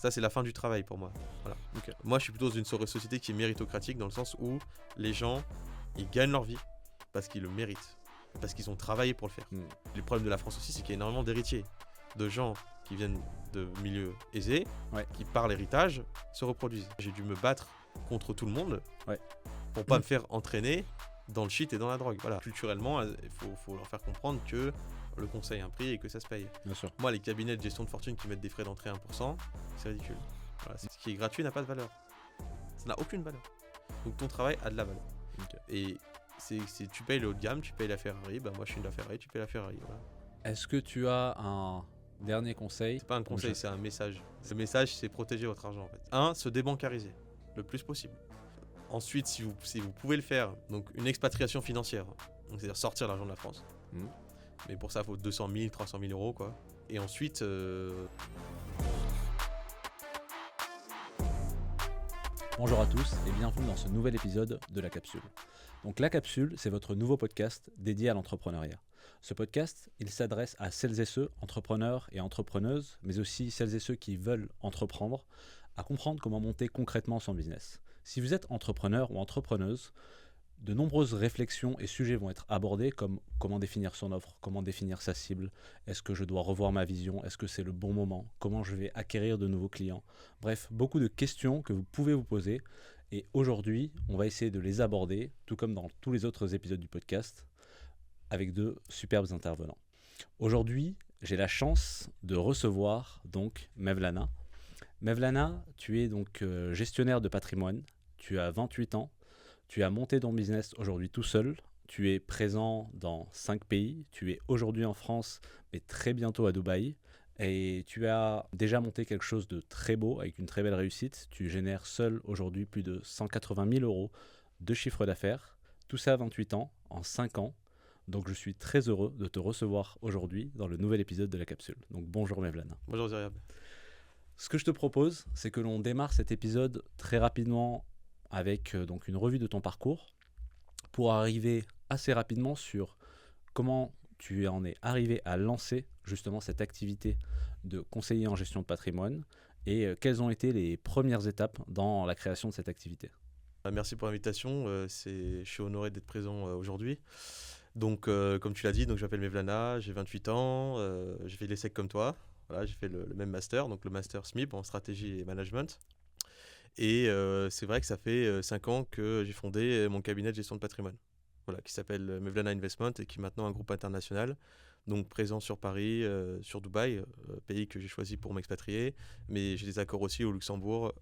Ça, c'est la fin du travail pour moi. Voilà. Ok. Moi, je suis plutôt dans une société qui est méritocratique dans le sens où les gens, ils gagnent leur vie parce qu'ils le méritent, parce qu'ils ont travaillé pour le faire. Le problème de la France aussi, c'est qu'il y a énormément d'héritiers, de gens qui viennent de milieux aisés, qui par l'héritage se reproduisent. J'ai dû me battre contre tout le monde pour pas me faire entraîner dans le shit et dans la drogue. Voilà. Culturellement, il faut leur faire comprendre que le conseil a un prix et que ça se paye. Bien sûr. Moi, les cabinets de gestion de fortune qui mettent des frais d'entrée 1%, c'est ridicule. Voilà, ce qui est gratuit n'a pas de valeur. Ça n'a aucune valeur. Donc ton travail a de la valeur. Ok. Et tu payes le haut de gamme, tu payes la Ferrari, bah moi je suis une la Ferrari, tu payes la Ferrari. Voilà. Est-ce que tu as un dernier conseil? C'est pas un conseil, c'est un message. Ce message, c'est protéger votre argent en fait. Se débancariser le plus possible. Ensuite, si vous pouvez le faire, donc une expatriation financière, donc c'est-à-dire sortir l'argent de la France. Mais pour ça, il faut 200 000, 300 000 euros quoi. Et ensuite... Bonjour à tous et bienvenue dans ce nouvel épisode de La Capsule. Donc La Capsule, c'est votre nouveau podcast dédié à l'entrepreneuriat. Ce podcast, il s'adresse à celles et ceux, entrepreneurs et entrepreneuses, mais aussi celles et ceux qui veulent entreprendre, à comprendre comment monter concrètement son business. Si vous êtes entrepreneur ou entrepreneuse, de nombreuses réflexions et sujets vont être abordés comme comment définir son offre, comment définir sa cible, est-ce que je dois revoir ma vision, est-ce que c'est le bon moment, comment je vais acquérir de nouveaux clients. Bref, beaucoup de questions que vous pouvez vous poser et aujourd'hui, on va essayer de les aborder, tout comme dans tous les autres épisodes du podcast, avec de superbes intervenants. Aujourd'hui, j'ai la chance de recevoir donc Mevlana. Mevlana, tu es donc gestionnaire de patrimoine, tu as 28 ans. Tu as monté ton business aujourd'hui tout seul, tu es présent dans 5 pays, tu es aujourd'hui en France, mais très bientôt à Dubaï. Et tu as déjà monté quelque chose de très beau, avec une très belle réussite. Tu génères seul aujourd'hui plus de 180 000 euros de chiffre d'affaires. Tout ça à 28 ans, en 5 ans. Donc je suis très heureux de te recevoir aujourd'hui dans le nouvel épisode de La Capsule. Donc bonjour Mevlana. Bonjour Ziryab. Ce que je te propose, c'est que l'on démarre cet épisode très rapidement avec donc une revue de ton parcours pour arriver assez rapidement sur comment tu en es arrivé à lancer justement cette activité de conseiller en gestion de patrimoine et quelles ont été les premières étapes dans la création de cette activité. Merci pour l'invitation, je suis honoré d'être présent aujourd'hui. Donc comme tu l'as dit, donc, je m'appelle Mevlana, j'ai 28 ans, j'ai fait l'ESSEC comme toi, voilà, j'ai fait le même master, donc le master SMIP en stratégie et management. Et c'est vrai que ça fait 5 ans que j'ai fondé mon cabinet de gestion de patrimoine, voilà, qui s'appelle Mevlana Investment et qui est maintenant un groupe international, donc présent sur Paris, sur Dubaï, pays que j'ai choisi pour m'expatrier, mais j'ai des accords aussi au Luxembourg,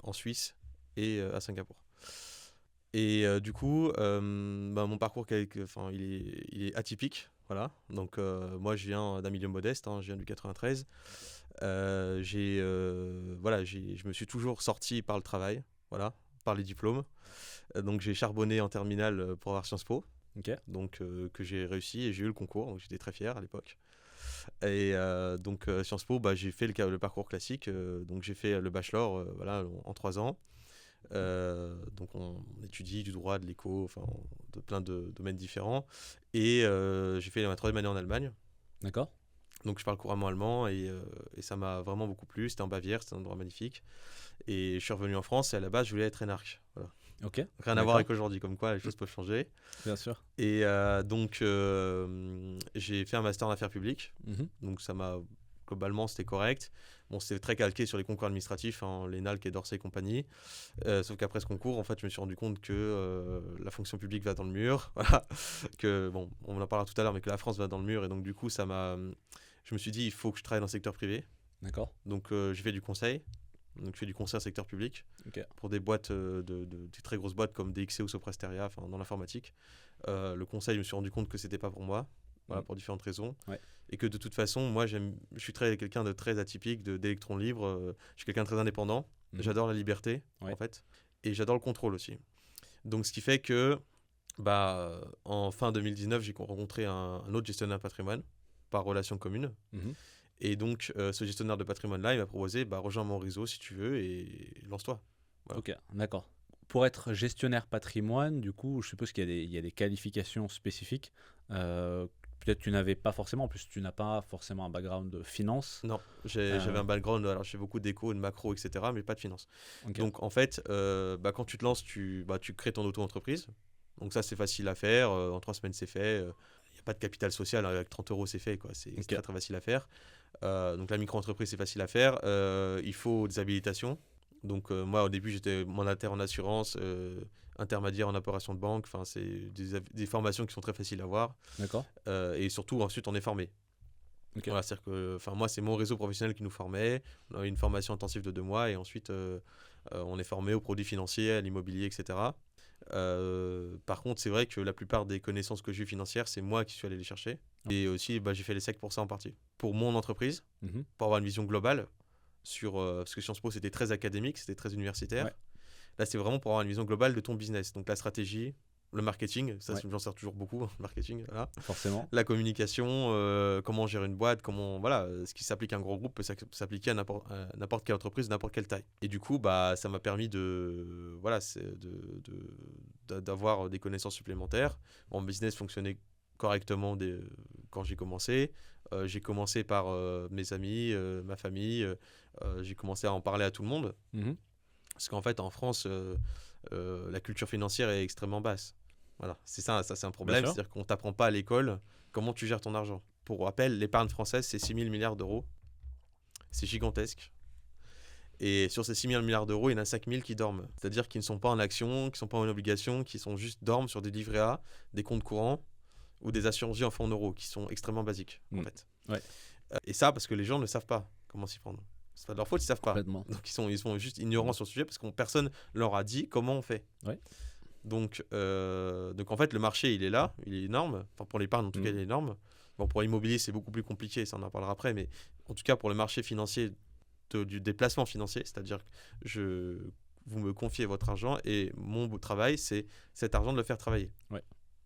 en Suisse et à Singapour. Et du coup, mon parcours, il est atypique. Voilà. Donc moi, je viens d'un milieu modeste, je viens du 93. Je me suis toujours sorti par le travail, voilà, par les diplômes. Donc j'ai charbonné en terminale pour avoir Sciences Po, donc, que j'ai réussi et j'ai eu le concours, donc j'étais très fier à l'époque. Et donc Sciences Po, j'ai fait le parcours classique, donc j'ai fait le bachelor en 3 ans. Donc on étudie du droit, de l'éco, de plein de domaines différents. Et j'ai fait ma 3e année en Allemagne. D'accord. Donc je parle couramment allemand et ça m'a vraiment beaucoup plu. C'était en Bavière, c'était un endroit magnifique. Et je suis revenu en France et à la base je voulais être énarque. Voilà. Ok. Rien à voir avec aujourd'hui, comme quoi les choses peuvent changer. Bien sûr. Et donc j'ai fait un master en affaires publiques. Donc ça m'a... Globalement, c'était correct. Bon, c'était très calqué sur les concours administratifs, l'ENA, Quai d'Orsay et compagnie. Sauf qu'après ce concours, en fait, je me suis rendu compte que la fonction publique va dans le mur. Voilà. Que, bon, on en parlera tout à l'heure, mais que la France va dans le mur. Et donc, du coup, je me suis dit, il faut que je travaille dans le secteur privé. D'accord. Donc, j'ai fait du conseil. Donc, je fais du conseil en secteur public. Pour des boîtes, des très grosses boîtes comme DXC ou Soprasteria, dans l'informatique. Le conseil, je me suis rendu compte que c'était pas pour moi. Voilà, pour différentes raisons. Ouais. Et que de toute façon, moi, je suis quelqu'un de très atypique, d'électron libre. Je suis quelqu'un de très indépendant. J'adore la liberté, en fait. Et j'adore le contrôle aussi. Donc, ce qui fait que, en fin 2019, j'ai rencontré un autre gestionnaire de patrimoine par relation commune. Et donc, ce gestionnaire de patrimoine-là, il m'a proposé, rejoins mon réseau si tu veux et lance-toi. Voilà. Ok, d'accord. Pour être gestionnaire patrimoine, du coup, je suppose qu'il y a des qualifications spécifiques. peut-être tu n'avais pas forcément, en plus tu n'as pas forcément un background de finance. Non, j'avais un background, alors j'ai beaucoup d'éco, de macro, etc., mais pas de finance. Ok. Donc en fait, quand tu te lances, tu crées ton auto-entreprise. Donc ça, c'est facile à faire. En 3 semaines, c'est fait. Il n'y a pas de capital social. Avec 30 euros, c'est fait, quoi. C'est très, très facile à faire. Donc la micro-entreprise, c'est facile à faire. Il faut des habilitations. Donc moi, au début, j'étais mandataire en assurance, intermédiaire en opération de banque. Enfin, c'est des formations qui sont très faciles à avoir. D'accord. Et surtout, ensuite, on est formé. Ok. Voilà, c'est-à-dire que, moi, c'est mon réseau professionnel qui nous formait. On a eu une formation intensive de 2 mois et ensuite, on est formé aux produits financiers, à l'immobilier, etc. Par contre, c'est vrai que la plupart des connaissances que j'ai eues financières, c'est moi qui suis allé les chercher. Et aussi, j'ai fait les SEC pour ça en partie. Pour mon entreprise, pour avoir une vision globale, parce que Sciences Po, c'était très académique, c'était très universitaire. Ouais. Là, c'est vraiment pour avoir une vision globale de ton business. Donc la stratégie, le marketing, ça, j'en sers toujours beaucoup, le marketing, voilà. Forcément. La communication, comment gérer une boîte, ce qui s'applique à un gros groupe peut s'appliquer à n'importe quelle entreprise, n'importe quelle taille. Et du coup, ça m'a permis d'avoir des connaissances supplémentaires. Mon business fonctionnait correctement quand j'ai commencé. J'ai commencé par mes amis, ma famille. J'ai commencé à en parler à tout le monde. Parce qu'en fait, en France, la culture financière est extrêmement basse. Voilà, c'est un problème. C'est-à-dire qu'on ne t'apprend pas à l'école comment tu gères ton argent. Pour rappel, l'épargne française, c'est 6 000 milliards d'euros. C'est gigantesque. Et sur ces 6 000 milliards d'euros, il y en a 5 000 qui dorment. C'est-à-dire qu'ils ne sont pas en action, qui ne sont pas en obligation, qui sont juste dorment sur des livrets A, des comptes courants ou des assurances vie en fonds en euros, qui sont extrêmement basiques, en fait. Ouais. Et ça, parce que les gens ne savent pas comment s'y prendre. C'est pas de leur faute, ils savent pas. Complètement. Donc ils sont juste ignorants sur le sujet parce que personne leur a dit comment on fait. Ouais. Donc en fait, le marché, il est là, il est énorme. Enfin, pour l'épargne, en tout cas, il est énorme. Bon, pour l'immobilier, c'est beaucoup plus compliqué, ça on en parlera après. Mais en tout cas, pour le marché financier, du déplacement financier, c'est-à-dire que vous me confiez votre argent et mon travail, c'est cet argent de le faire travailler. Ouais.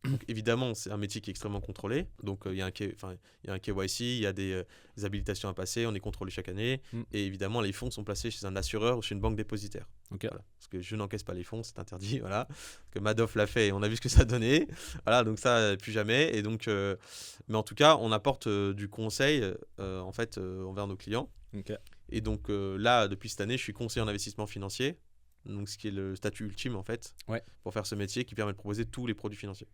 Donc évidemment, c'est un métier qui est extrêmement contrôlé. Donc il y a un KYC, il y a des habilitations à passer, on est contrôlé chaque année. Et évidemment, les fonds sont placés chez un assureur ou chez une banque dépositaire. Okay. Voilà. Parce que je n'encaisse pas les fonds, c'est interdit. Voilà. Parce que Madoff l'a fait et on a vu ce que ça donnait. Voilà, donc ça, plus jamais. Et donc, mais en tout cas, on apporte du conseil envers nos clients. Okay. Et donc là, depuis cette année, je suis conseiller en investissement financier. Donc ce qui est le statut ultime en fait, pour faire ce métier qui permet de proposer tous les produits financiers.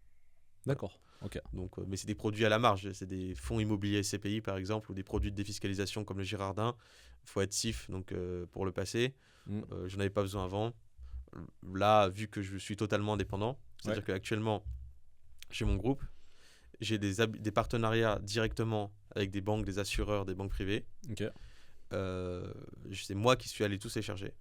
D'accord. Ok. Donc, mais c'est des produits à la marge. C'est des fonds immobiliers SCPI par exemple, ou des produits de défiscalisation comme le Girardin. Il faut être CIF donc, pour le passer. Je n'en avais pas besoin avant. Là, vu que je suis totalement indépendant, c'est-à-dire qu'actuellement, j'ai mon groupe, j'ai des partenariats directement avec des banques, des assureurs, des banques privées. Okay. C'est moi qui suis allé tous les chercher.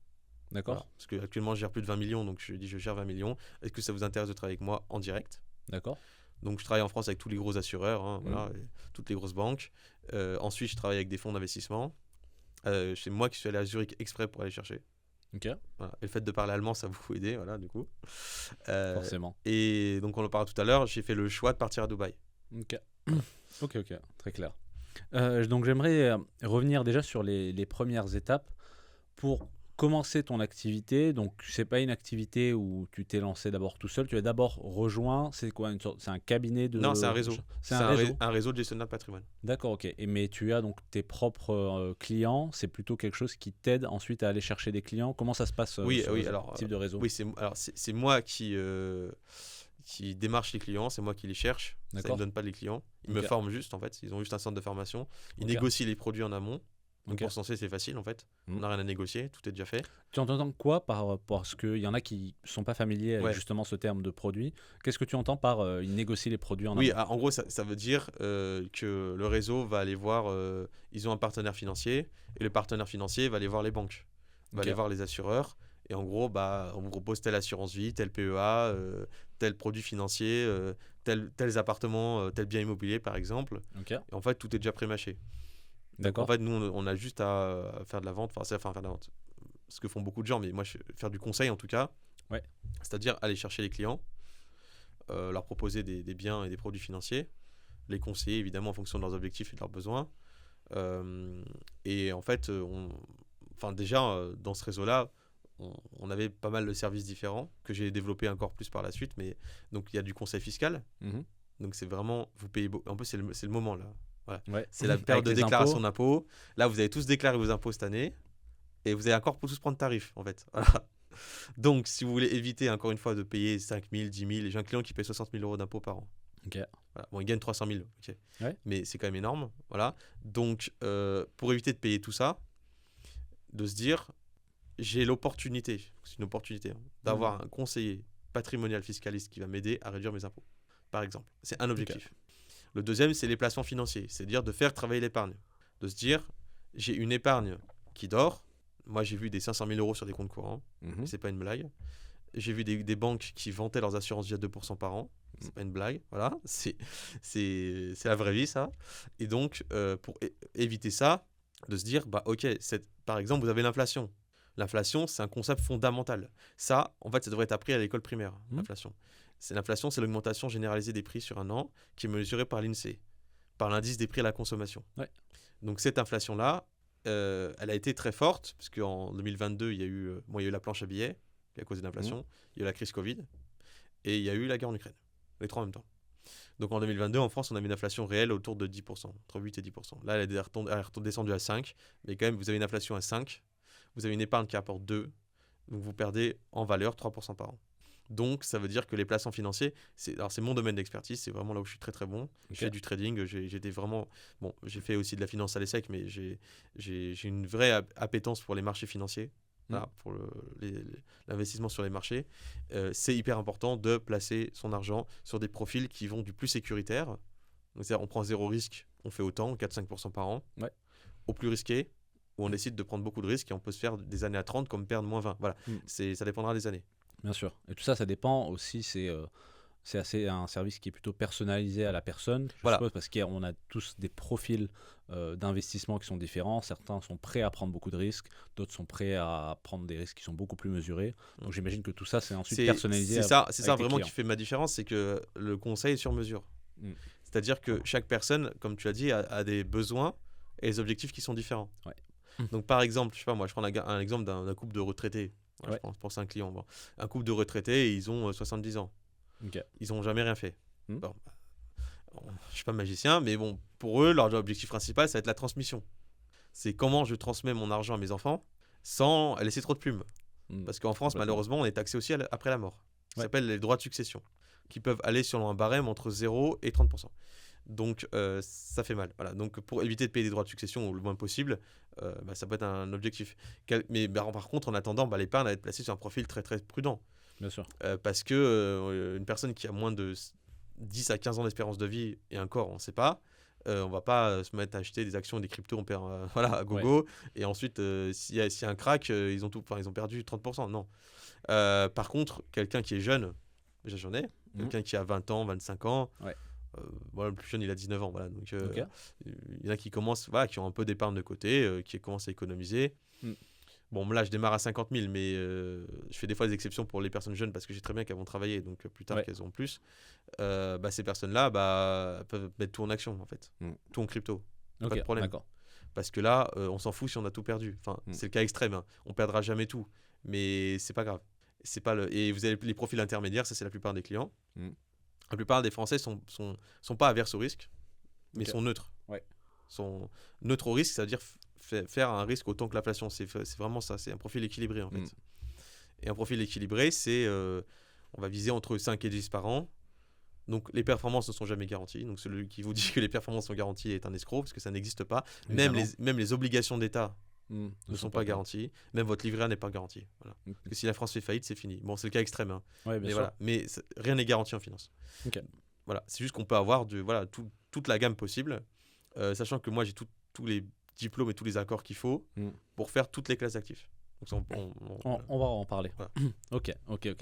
D'accord. Voilà. Parce qu'actuellement, je gère plus de 20 millions, donc je gère 20 millions. Est-ce que ça vous intéresse de travailler avec moi en direct ? D'accord. Donc, je travaille en France avec tous les gros assureurs, voilà, toutes les grosses banques. Ensuite, je travaille avec des fonds d'investissement. C'est moi qui suis allé à Zurich exprès pour aller chercher. Okay. Voilà. Et le fait de parler allemand, ça vous aider, voilà, du coup. Forcément. Et donc, on en parle tout à l'heure, j'ai fait le choix de partir à Dubaï. Ok. Ok, très clair. Donc, j'aimerais revenir déjà sur les premières étapes pour commencer ton activité. Donc c'est pas une activité où tu t'es lancé d'abord tout seul, tu as d'abord rejoint, c'est quoi, c'est un cabinet de... Non, c'est un réseau. C'est un réseau de gestionnaire de patrimoine. D'accord, ok. Mais tu as donc tes propres clients, c'est plutôt quelque chose qui t'aide ensuite à aller chercher des clients. Comment ça se passe ce type de réseau? Oui, c'est moi qui démarche les clients, c'est moi qui les cherche. Ça, ils ne me donnent pas les clients. Ils me forment juste en fait, ils ont juste un centre de formation. Ils négocient les produits en amont. Donc pour censer, c'est facile en fait. On n'a rien à négocier, tout est déjà fait. Tu entends quoi parce qu'il y en a qui ne sont pas familiers avec justement ce terme de produit. Qu'est-ce que tu entends par ils négocient les produits en amont? Oui, en gros, ça veut dire que le réseau va aller voir, ils ont un partenaire financier et le partenaire financier va aller voir les banques, va aller voir les assureurs. Et en gros, on vous propose telle assurance vie, tel PEA, tel produit financier, tels appartements, tel bien immobilier par exemple. Et en fait, tout est déjà pré-mâché. D'accord. En fait, nous, on a juste à faire de la vente, faire de la vente. Ce que font beaucoup de gens, mais moi, faire du conseil en tout cas. Ouais. C'est-à-dire aller chercher les clients, leur proposer des biens et des produits financiers, les conseiller évidemment en fonction de leurs objectifs et de leurs besoins. Et en fait, déjà, dans ce réseau-là, on avait pas mal de services différents que j'ai développés encore plus par la suite. Mais donc, il y a du conseil fiscal. Donc c'est vraiment, vous payez en plus c'est le moment là. Voilà. Ouais. C'est la période de Avec les déclaration impôts. d'impôts. Là, vous avez tous déclaré vos impôts cette année et vous allez encore tous prendre tarif en fait. Voilà. Donc si vous voulez éviter encore une fois de payer 5 000, 10 000, j'ai un client qui paye 60 000 euros d'impôts par an. Ok. Voilà. Bon, il gagne 300 000, ok. Ouais. Mais c'est quand même énorme. Voilà. Donc pour éviter de payer tout ça, de se dire, j'ai l'opportunité, c'est une opportunité, d'avoir un conseiller patrimonial fiscaliste qui va m'aider à réduire mes impôts, par exemple. C'est un objectif. Le deuxième, c'est les placements financiers, c'est-à-dire de faire travailler l'épargne. De se dire, j'ai une épargne qui dort. Moi, j'ai vu des 500 000 euros sur des comptes courants. C'est pas une blague. J'ai vu des banques qui vantaient leurs assurances via 2% par an. C'est pas une blague. Voilà, c'est la vraie vie, ça. Et donc, pour éviter ça, de se dire, bah ok, par exemple, vous avez l'inflation. L'inflation, c'est un concept fondamental. Ça, en fait, ça devrait être appris à l'école primaire, l'inflation. L'inflation, c'est l'augmentation généralisée des prix sur un an qui est mesurée par l'INSEE, par l'indice des prix à la consommation. Ouais. Donc cette inflation-là, elle a été très forte, parce qu'en 2022, il y a eu la planche à billets, qui a causé l'inflation, il y a eu la crise Covid, et il y a eu la guerre en Ukraine. Les trois en même temps. Donc en 2022, en France, on avait une inflation réelle autour de 10%, entre 8 et 10%. Là, elle est redescendue à 5, mais quand même, vous avez une inflation à 5, vous avez une épargne qui apporte 2, donc vous perdez en valeur 3% par an. Donc ça veut dire que les placements financiers, c'est mon domaine d'expertise, c'est vraiment là où je suis très très bon. Je fais du trading, j'ai fait aussi de la finance à l'ESSEC, mais j'ai une vraie appétence pour les marchés financiers. Voilà, pour l'investissement sur les marchés, c'est hyper important de placer son argent sur des profils qui vont du plus sécuritaire. Donc, c'est-à-dire, on prend zéro risque, on fait autant, 4-5% par an. Ouais. Au plus risqué, où on décide de prendre beaucoup de risques et on peut se faire des années à 30 comme perdre moins 20. Voilà, ça dépendra des années. Bien sûr. Et tout ça, ça dépend aussi, c'est assez un service qui est plutôt personnalisé à la personne, je suppose, parce qu'on a tous des profils d'investissement qui sont différents. Certains sont prêts à prendre beaucoup de risques, d'autres sont prêts à prendre des risques qui sont beaucoup plus mesurés. Donc j'imagine que tout ça, c'est ensuite personnalisé. C'est ça vraiment qui fait ma différence, c'est que le conseil est sur mesure. C'est-à-dire que chaque personne, comme tu as dit, a des besoins et des objectifs qui sont différents. Ouais. Donc par exemple, je sais pas moi, je prends un exemple d'un couple de retraités. Je pense à un client. Bon. Un couple de retraités, ils ont 70 ans. Okay. Ils n'ont jamais rien fait. Bon, je ne suis pas magicien, mais bon, pour eux, leur objectif principal, ça va être la transmission. C'est comment je transmets mon argent à mes enfants sans laisser trop de plumes. Parce qu'en France, malheureusement, on est taxé aussi après la mort. Ça s'appelle les droits de succession, qui peuvent aller selon un barème entre 0 et 30%. Donc, ça fait mal. Voilà. Donc, pour éviter de payer des droits de succession le moins possible, ça peut être un objectif. Mais par contre, en attendant, l'épargne va être placée sur un profil très, très prudent. Bien sûr. Parce que une personne qui a moins de 10 à 15 ans d'espérance de vie, et encore, on ne sait pas, on ne va pas se mettre à acheter des actions et des cryptos, on perd à gogo. Ouais. Et ensuite, s'il y a un crack, ils ont perdu 30%. Non. Par contre, quelqu'un qui est jeune, déjà j'en ai, quelqu'un qui a 20 ans, 25 ans, le plus jeune il a 19 ans, voilà. Donc il y en a qui commencent, qui ont un peu d'épargne de côté, qui commencent à économiser. Bon, là je démarre à 50 000, mais je fais des fois des exceptions pour les personnes jeunes parce que je sais très bien qu'elles vont travailler, donc plus tard qu'elles ont plus. Ces personnes-là peuvent mettre tout en action en fait, tout en crypto, pas de problème. D'accord. Parce que là, on s'en fout si on a tout perdu. Enfin, c'est le cas extrême, hein. On perdra jamais tout, mais c'est pas grave. C'est pas et vous avez les profils intermédiaires, ça c'est la plupart des clients. La plupart des Français sont pas averses au risque, mais sont neutres. Ouais. Sont neutres au risque, c'est-à-dire faire un risque autant que l'inflation. C'est vraiment ça, c'est un profil équilibré en fait. Et un profil équilibré, c'est on va viser entre 5 et 10 par an. Donc les performances ne sont jamais garanties. Donc celui qui vous dit que les performances sont garanties est un escroc, parce que ça n'existe pas. Même les obligations d'État ne sont pas garanties. Même votre livret A n'est pas garanti. Voilà. Parce que si la France fait faillite, c'est fini. Bon, c'est le cas extrême. Hein. Ouais, mais voilà. Mais rien n'est garanti en finance. Okay. Voilà. C'est juste qu'on peut avoir toute la gamme possible, sachant que moi j'ai tous les diplômes et tous les accords qu'il faut pour faire toutes les classes d'actifs. Donc on va en parler. Voilà. Ok,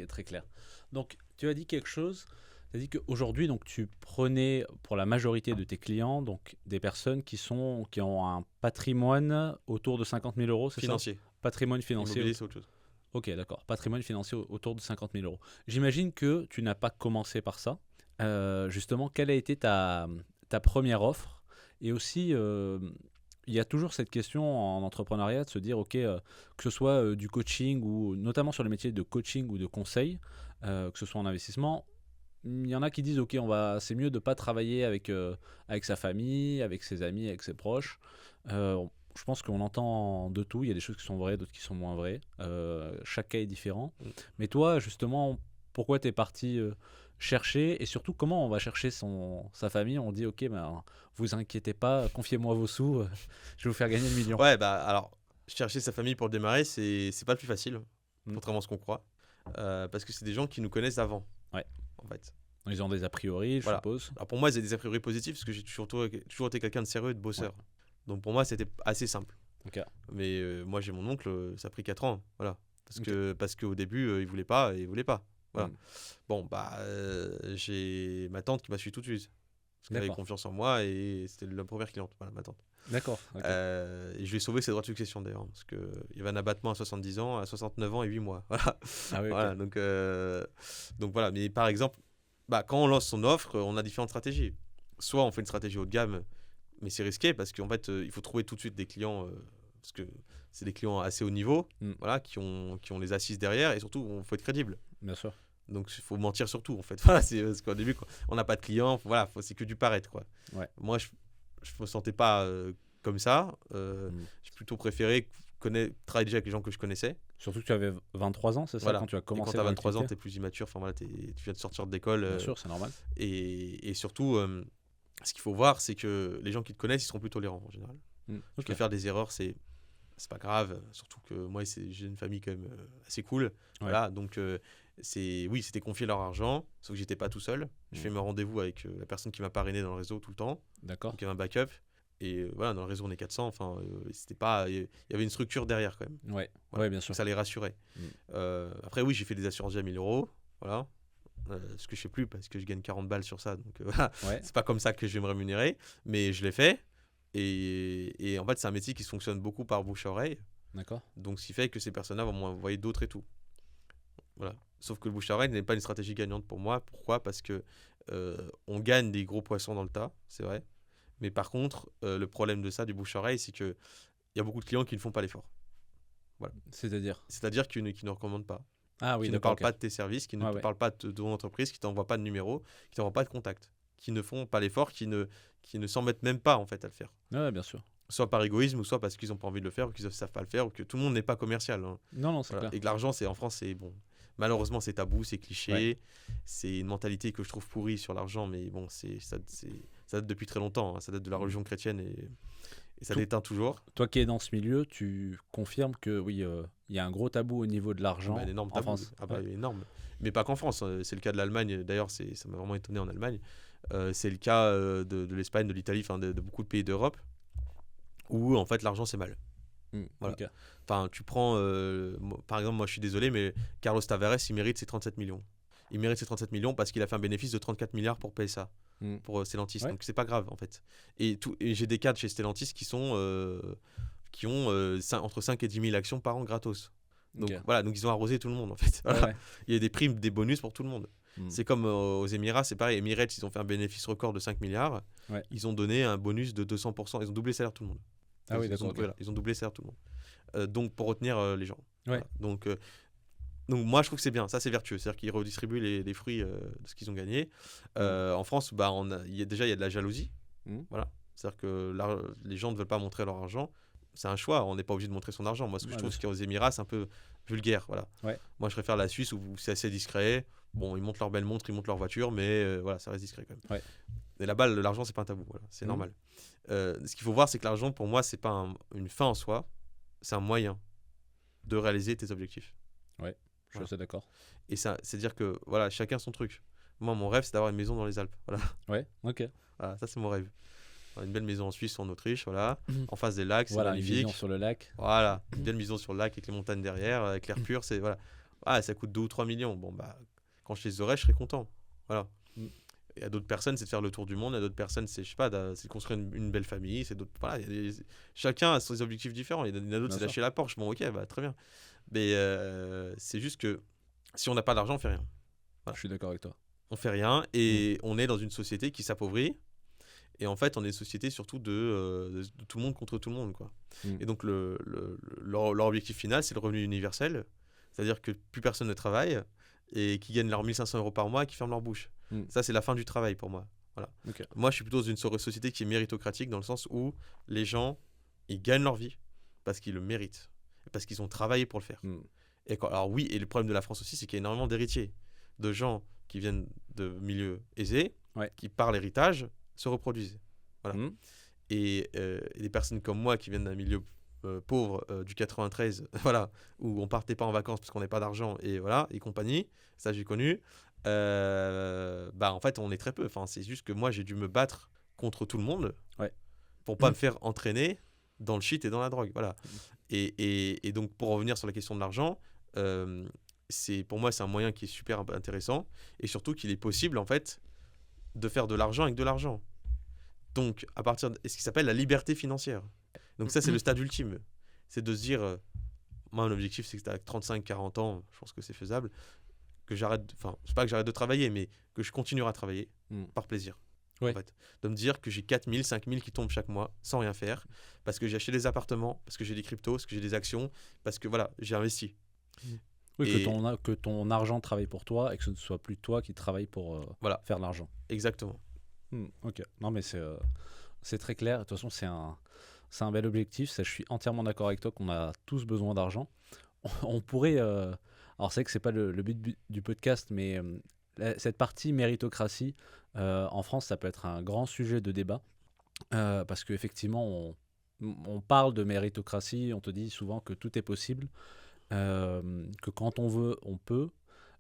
très clair. Donc tu as dit quelque chose. Tu as dit qu'aujourd'hui, donc, tu prenais pour la majorité de tes clients donc, des personnes qui ont un patrimoine autour de 50 000 euros, c'est financier. Ça patrimoine financier. Immobilier, c'est autre chose. Ok, d'accord. Patrimoine financier autour de 50 000 euros. J'imagine que tu n'as pas commencé par ça. Justement, quelle a été ta première offre? Et aussi, il y a toujours cette question en entrepreneuriat de se dire, ok, que ce soit du coaching ou notamment sur le métier de coaching ou de conseil, que ce soit en investissement, il y en a qui disent ok, c'est mieux de pas travailler avec sa famille, avec ses amis, avec ses proches. Je pense qu'on entend de tout. Il y a des choses qui sont vraies, d'autres qui sont moins vraies. Chaque cas est différent. Mais toi, justement, pourquoi tu es parti chercher, et surtout comment on va chercher sa famille? On dit ok, ben, vous inquiétez pas, confiez-moi vos sous, je vais vous faire gagner le million. Ouais, bah alors, chercher sa famille pour le démarrer, c'est pas le plus facile, contrairement à ce qu'on croit. Parce que c'est des gens qui nous connaissent d'avant. Ouais. En fait. Ils ont des a priori, je Voilà. suppose. Alors pour moi, c'est des a priori positifs parce que j'ai toujours été quelqu'un de sérieux et de bosseur. Ouais. Donc pour moi, c'était assez simple. Ok. Mais moi, j'ai mon oncle, ça a pris 4 ans. Voilà. Parce qu'au début, il voulait pas et il voulait pas. Voilà. Bon, bah, j'ai ma tante qui m'a suivi tout de suite. Parce qu'elle avait confiance en moi et c'était la première cliente, voilà, ma tante. D'accord. Okay. Et je lui ai sauvé ses droits de succession d'ailleurs. Parce qu'il y avait un abattement à 70 ans, à 69 ans et 8 mois. Voilà. Ah oui, voilà, donc voilà. Mais par exemple, quand on lance son offre, on a différentes stratégies. Soit on fait une stratégie haut de gamme, mais c'est risqué parce qu'en fait, il faut trouver tout de suite des clients. Parce que c'est des clients assez haut niveau, voilà, qui ont les assises derrière et surtout, il faut être crédible. Bien sûr. Donc, il faut mentir surtout, en fait. Voilà, c'est parce qu'au début, on n'a pas de clients, voilà, c'est que du paraître, quoi. Ouais. Moi, je me sentais pas comme ça. J'ai plutôt préféré travailler déjà avec les gens que je connaissais. Surtout que tu avais 23 ans, c'est ça, quand tu as commencé. Et quand tu as 23 ans, tu es plus immature. Enfin, voilà, tu viens de sortir d'école. Bien sûr, c'est normal. Et surtout, ce qu'il faut voir, c'est que les gens qui te connaissent, ils seront plus tolérants en général. Parce que faire des erreurs, c'est pas grave. Surtout que moi, j'ai une famille quand même assez cool. Ouais. Voilà, donc c'était confier leur argent, sauf que j'étais pas tout seul. Je fais mes rendez-vous avec la personne qui m'a parrainé dans le réseau tout le temps. D'accord. Donc il y avait un backup. Et voilà, dans le réseau, on est 400. Enfin, c'était pas. Il y avait une structure derrière quand même. Ouais, voilà, ouais, bien sûr. Ça les rassurait. Après, oui, j'ai fait des assurances à 1000 €. Voilà. Ce que je fais plus parce que je gagne 40 balles sur ça. Donc voilà, c'est pas comme ça que je vais me rémunérer. Mais je l'ai fait. Et en fait, c'est un métier qui fonctionne beaucoup par bouche à oreille. D'accord. Donc, ce qui fait que ces personnes-là vont m'envoyer d'autres et tout. Voilà. Sauf que le bouche à oreille n'est pas une stratégie gagnante pour moi. Pourquoi ? Parce que on gagne des gros poissons dans le tas, c'est vrai. Mais par contre, le problème de ça, du bouche à oreille, c'est qu'il y a beaucoup de clients qui ne font pas l'effort. Voilà. C'est-à-dire qui ne recommandent pas. Ah oui, qui ne parlent pas de tes services, qui ne te parlent pas de ton entreprise, qui ne t'envoient pas de numéro, qui ne t'envoient pas de contact, qui ne font pas l'effort, qui ne s'en mettent même pas en fait à le faire. Ouais, bien sûr. Soit par égoïsme, ou soit parce qu'ils n'ont pas envie de le faire, ou qu'ils ne savent pas le faire, ou que tout le monde n'est pas commercial. Hein. Non, c'est clair. Et que l'argent, en France, c'est bon. Malheureusement, c'est tabou, c'est cliché. Ouais. C'est une mentalité que je trouve pourrie sur l'argent, mais bon, ça date depuis très longtemps. Hein. Ça date de la religion chrétienne et ça déteint toujours. Toi qui es dans ce milieu, tu confirmes que oui, il y a un gros tabou au niveau de l'argent un énorme en tabou. France. Énorme. Mais pas qu'en France. C'est le cas de l'Allemagne. D'ailleurs, ça m'a vraiment étonné en Allemagne. C'est le cas de l'Espagne, de l'Italie, de beaucoup de pays d'Europe où en fait l'argent c'est mal. Voilà. Okay. Enfin, tu prends, par exemple, moi je suis désolé, mais Carlos Tavares, il mérite ses 37 millions. Il mérite ses 37 millions parce qu'il a fait un bénéfice de 34 milliards pour PSA, pour Stellantis. Ouais. Donc c'est pas grave en fait. Et j'ai des cadres chez Stellantis qui ont entre 5 et 10 000 actions par an gratos. Donc voilà, donc ils ont arrosé tout le monde en fait. Voilà. Ouais. Il y a des primes, des bonus pour tout le monde. C'est comme aux Émirats, c'est pareil. Emirates, ils ont fait un bénéfice record de 5 milliards. Ouais. Ils ont donné un bonus de 200%. Ils ont doublé le salaire de tout le monde. Ah oui, d'accord. Voilà, ils ont doublé le salaire de tout le monde. Donc pour retenir les gens. Ouais. Voilà. Donc moi je trouve que c'est bien, ça c'est vertueux, c'est-à-dire qu'ils redistribuent les fruits de ce qu'ils ont gagné. En France, il y a de la jalousie. Voilà. C'est-à-dire que les gens ne veulent pas montrer leur argent. C'est un choix, on n'est pas obligé de montrer son argent. Moi, ce que je trouve, c'est qu'aux Émirats, c'est un peu vulgaire. Voilà. Ouais. Moi, je préfère la Suisse où c'est assez discret. Bon, ils montent leur belle montre, ils montent leur voiture, mais voilà, ça reste discret quand même. Ouais. Et là-bas, l'argent, c'est pas un tabou. Voilà. C'est normal. Ce qu'il faut voir, c'est que l'argent, pour moi, c'est pas une fin en soi, c'est un moyen de réaliser tes objectifs. Ouais, je suis assez d'accord. Et ça, c'est-à-dire que voilà, chacun son truc. Moi, mon rêve, c'est d'avoir une maison dans les Alpes. Voilà. Ouais, ok. Voilà, ça, c'est mon rêve. Une belle maison en Suisse ou en Autriche, voilà, en face des lacs, c'est magnifique. Une maison sur le lac. Voilà, une belle maison sur le lac avec les montagnes derrière, avec l'air pur, c'est voilà. Ah, ça coûte 2 ou 3 millions. Bon quand je les aurai, je serai content. Voilà. Il y a d'autres personnes, c'est de faire le tour du monde. Il y a d'autres personnes, c'est de construire une belle famille. C'est d'autres. Voilà, chacun a ses objectifs différents. Il y en a d'autres, c'est d'acheter la Porsche. Bon, ok, très bien. Mais c'est juste que si on n'a pas d'argent, on fait rien. Voilà. Je suis d'accord avec toi. On fait rien et on est dans une société qui s'appauvrit. Et en fait, on est une société surtout de tout le monde contre tout le monde, quoi. Et donc, leur objectif final, c'est le revenu universel. C'est-à-dire que plus personne ne travaille et qui gagnent leurs 1500 euros par mois et qui ferment leur bouche. Ça, c'est la fin du travail pour moi. Voilà. Ok. Moi, je suis plutôt dans une société qui est méritocratique dans le sens où les gens, ils gagnent leur vie parce qu'ils le méritent, parce qu'ils ont travaillé pour le faire. Alors oui, et le problème de la France aussi, c'est qu'il y a énormément d'héritiers, de gens qui viennent de milieux aisés, qui par l'héritage se reproduisent. Voilà. Et des personnes comme moi qui viennent d'un milieu pauvre du 93, voilà, où on partait pas en vacances parce qu'on n'avait pas d'argent et voilà et compagnie, ça j'ai connu. En fait, on est très peu. Enfin, c'est juste que moi j'ai dû me battre contre tout le monde pour pas me faire entraîner dans le shit et dans la drogue. Voilà. Et donc pour revenir sur la question de l'argent, pour moi c'est un moyen qui est super intéressant et surtout qu'il est possible en fait de faire de l'argent avec de l'argent. Donc à partir de ce qui s'appelle la liberté financière. Donc ça c'est le stade ultime. C'est de se dire, moi mon objectif c'est que à 35-40 ans, je pense que c'est faisable, que j'arrête, enfin c'est pas que j'arrête de travailler, mais que je continuerai à travailler par plaisir. En fait. De me dire que j'ai 4000, 5000 qui tombent chaque mois sans rien faire, parce que j'ai acheté des appartements, parce que j'ai des cryptos, parce que j'ai des actions, parce que voilà, j'ai investi. Oui, que ton argent travaille pour toi et que ce ne soit plus toi qui travaille pour faire de l'argent. Exactement. Ok, non mais c'est très clair. De toute façon, c'est un bel objectif. Ça, je suis entièrement d'accord avec toi qu'on a tous besoin d'argent. On pourrait... alors c'est vrai que c'est pas le but du podcast, mais cette partie méritocratie, en France, ça peut être un grand sujet de débat. Parce qu'effectivement, on parle de méritocratie, on te dit souvent que tout est possible, que quand on veut, on peut.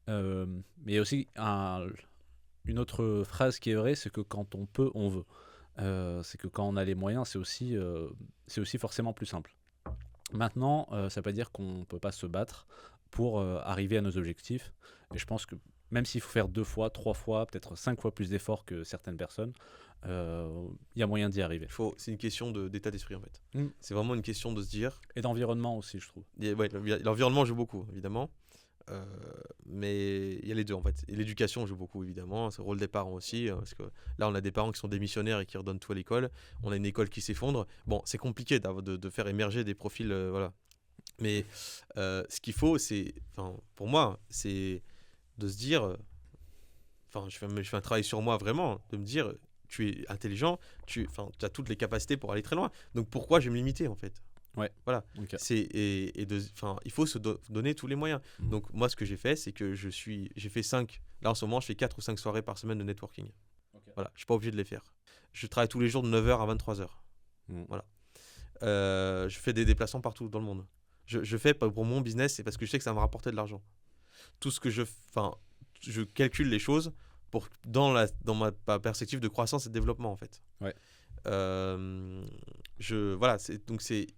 Mais il y a aussi une autre phrase qui est vraie, c'est que quand on peut, on veut. C'est que quand on a les moyens, c'est aussi forcément plus simple. Maintenant, ça ne veut pas dire qu'on ne peut pas se battre pour arriver à nos objectifs. Et je pense que même s'il faut faire 2 fois, 3 fois, peut-être 5 fois plus d'efforts que certaines personnes, il y a moyen d'y arriver. C'est une question d'état d'esprit en fait. C'est vraiment une question de se dire... Et d'environnement aussi, je trouve. L'environnement joue beaucoup, évidemment. Mais il y a les deux en fait. Et l'éducation joue beaucoup, évidemment. C'est le rôle des parents aussi. Parce que là, on a des parents qui sont démissionnaires et qui redonnent tout à l'école. On a une école qui s'effondre. Bon, c'est compliqué de faire émerger des profils. Voilà. Mais ce qu'il faut, pour moi, c'est de se dire... je fais un travail sur moi vraiment. De me dire... Tu es intelligent, tu as toutes les capacités pour aller très loin. Donc pourquoi je vais me limiter en fait ? Voilà. Okay. Il faut se donner tous les moyens. Donc moi ce que j'ai fait, c'est que j'ai fait 5, là en ce moment je fais 4 ou 5 soirées par semaine de networking. Voilà, je suis pas obligé de les faire. Je travaille tous les jours de 9h à 23h. Voilà. Je fais des déplacements partout dans le monde. Je fais pas pour mon business, c'est parce que je sais que ça va me rapporter de l'argent. Tout ce que je calcule les choses dans ma perspective de croissance et de développement en fait.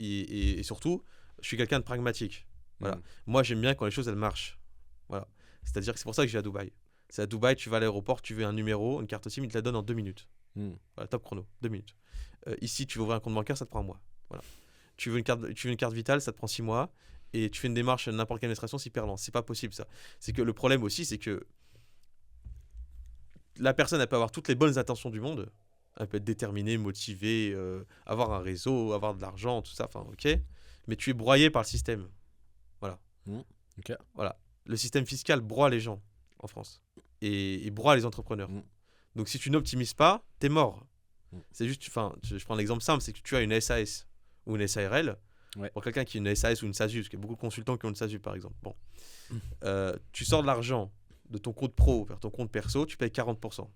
Et surtout je suis quelqu'un de pragmatique. Voilà. Moi j'aime bien quand les choses elles marchent. Voilà. C'est-à-dire que c'est pour ça que j'ai à Dubaï. C'est à Dubaï, tu vas à l'aéroport, tu veux un numéro, une carte SIM, ils te la donnent en 2 minutes. Voilà, top chrono, 2 minutes. Ici tu veux ouvrir un compte bancaire, ça te prend un mois. Voilà. Tu veux une carte vitale, ça te prend 6 mois. Et tu fais une démarche n'importe quelle administration, c'est hyper lent. C'est pas possible ça. C'est que le problème aussi, c'est que la personne, elle peut avoir toutes les bonnes intentions du monde. Elle peut être déterminée, motivée, avoir un réseau, avoir de l'argent, tout ça. Ok. Mais tu es broyé par le système. Voilà. Okay. Voilà. Le système fiscal broie les gens en France. Et broie les entrepreneurs. Donc si tu n'optimises pas, t'es mort. C'est juste, je prends l'exemple simple, c'est que tu as une SAS ou une SARL. Pour quelqu'un qui a une SAS ou une SASU, parce qu'il y a beaucoup de consultants qui ont une SASU par exemple. Bon. Tu sors de l'argent de ton compte pro vers ton compte perso, tu payes 40%.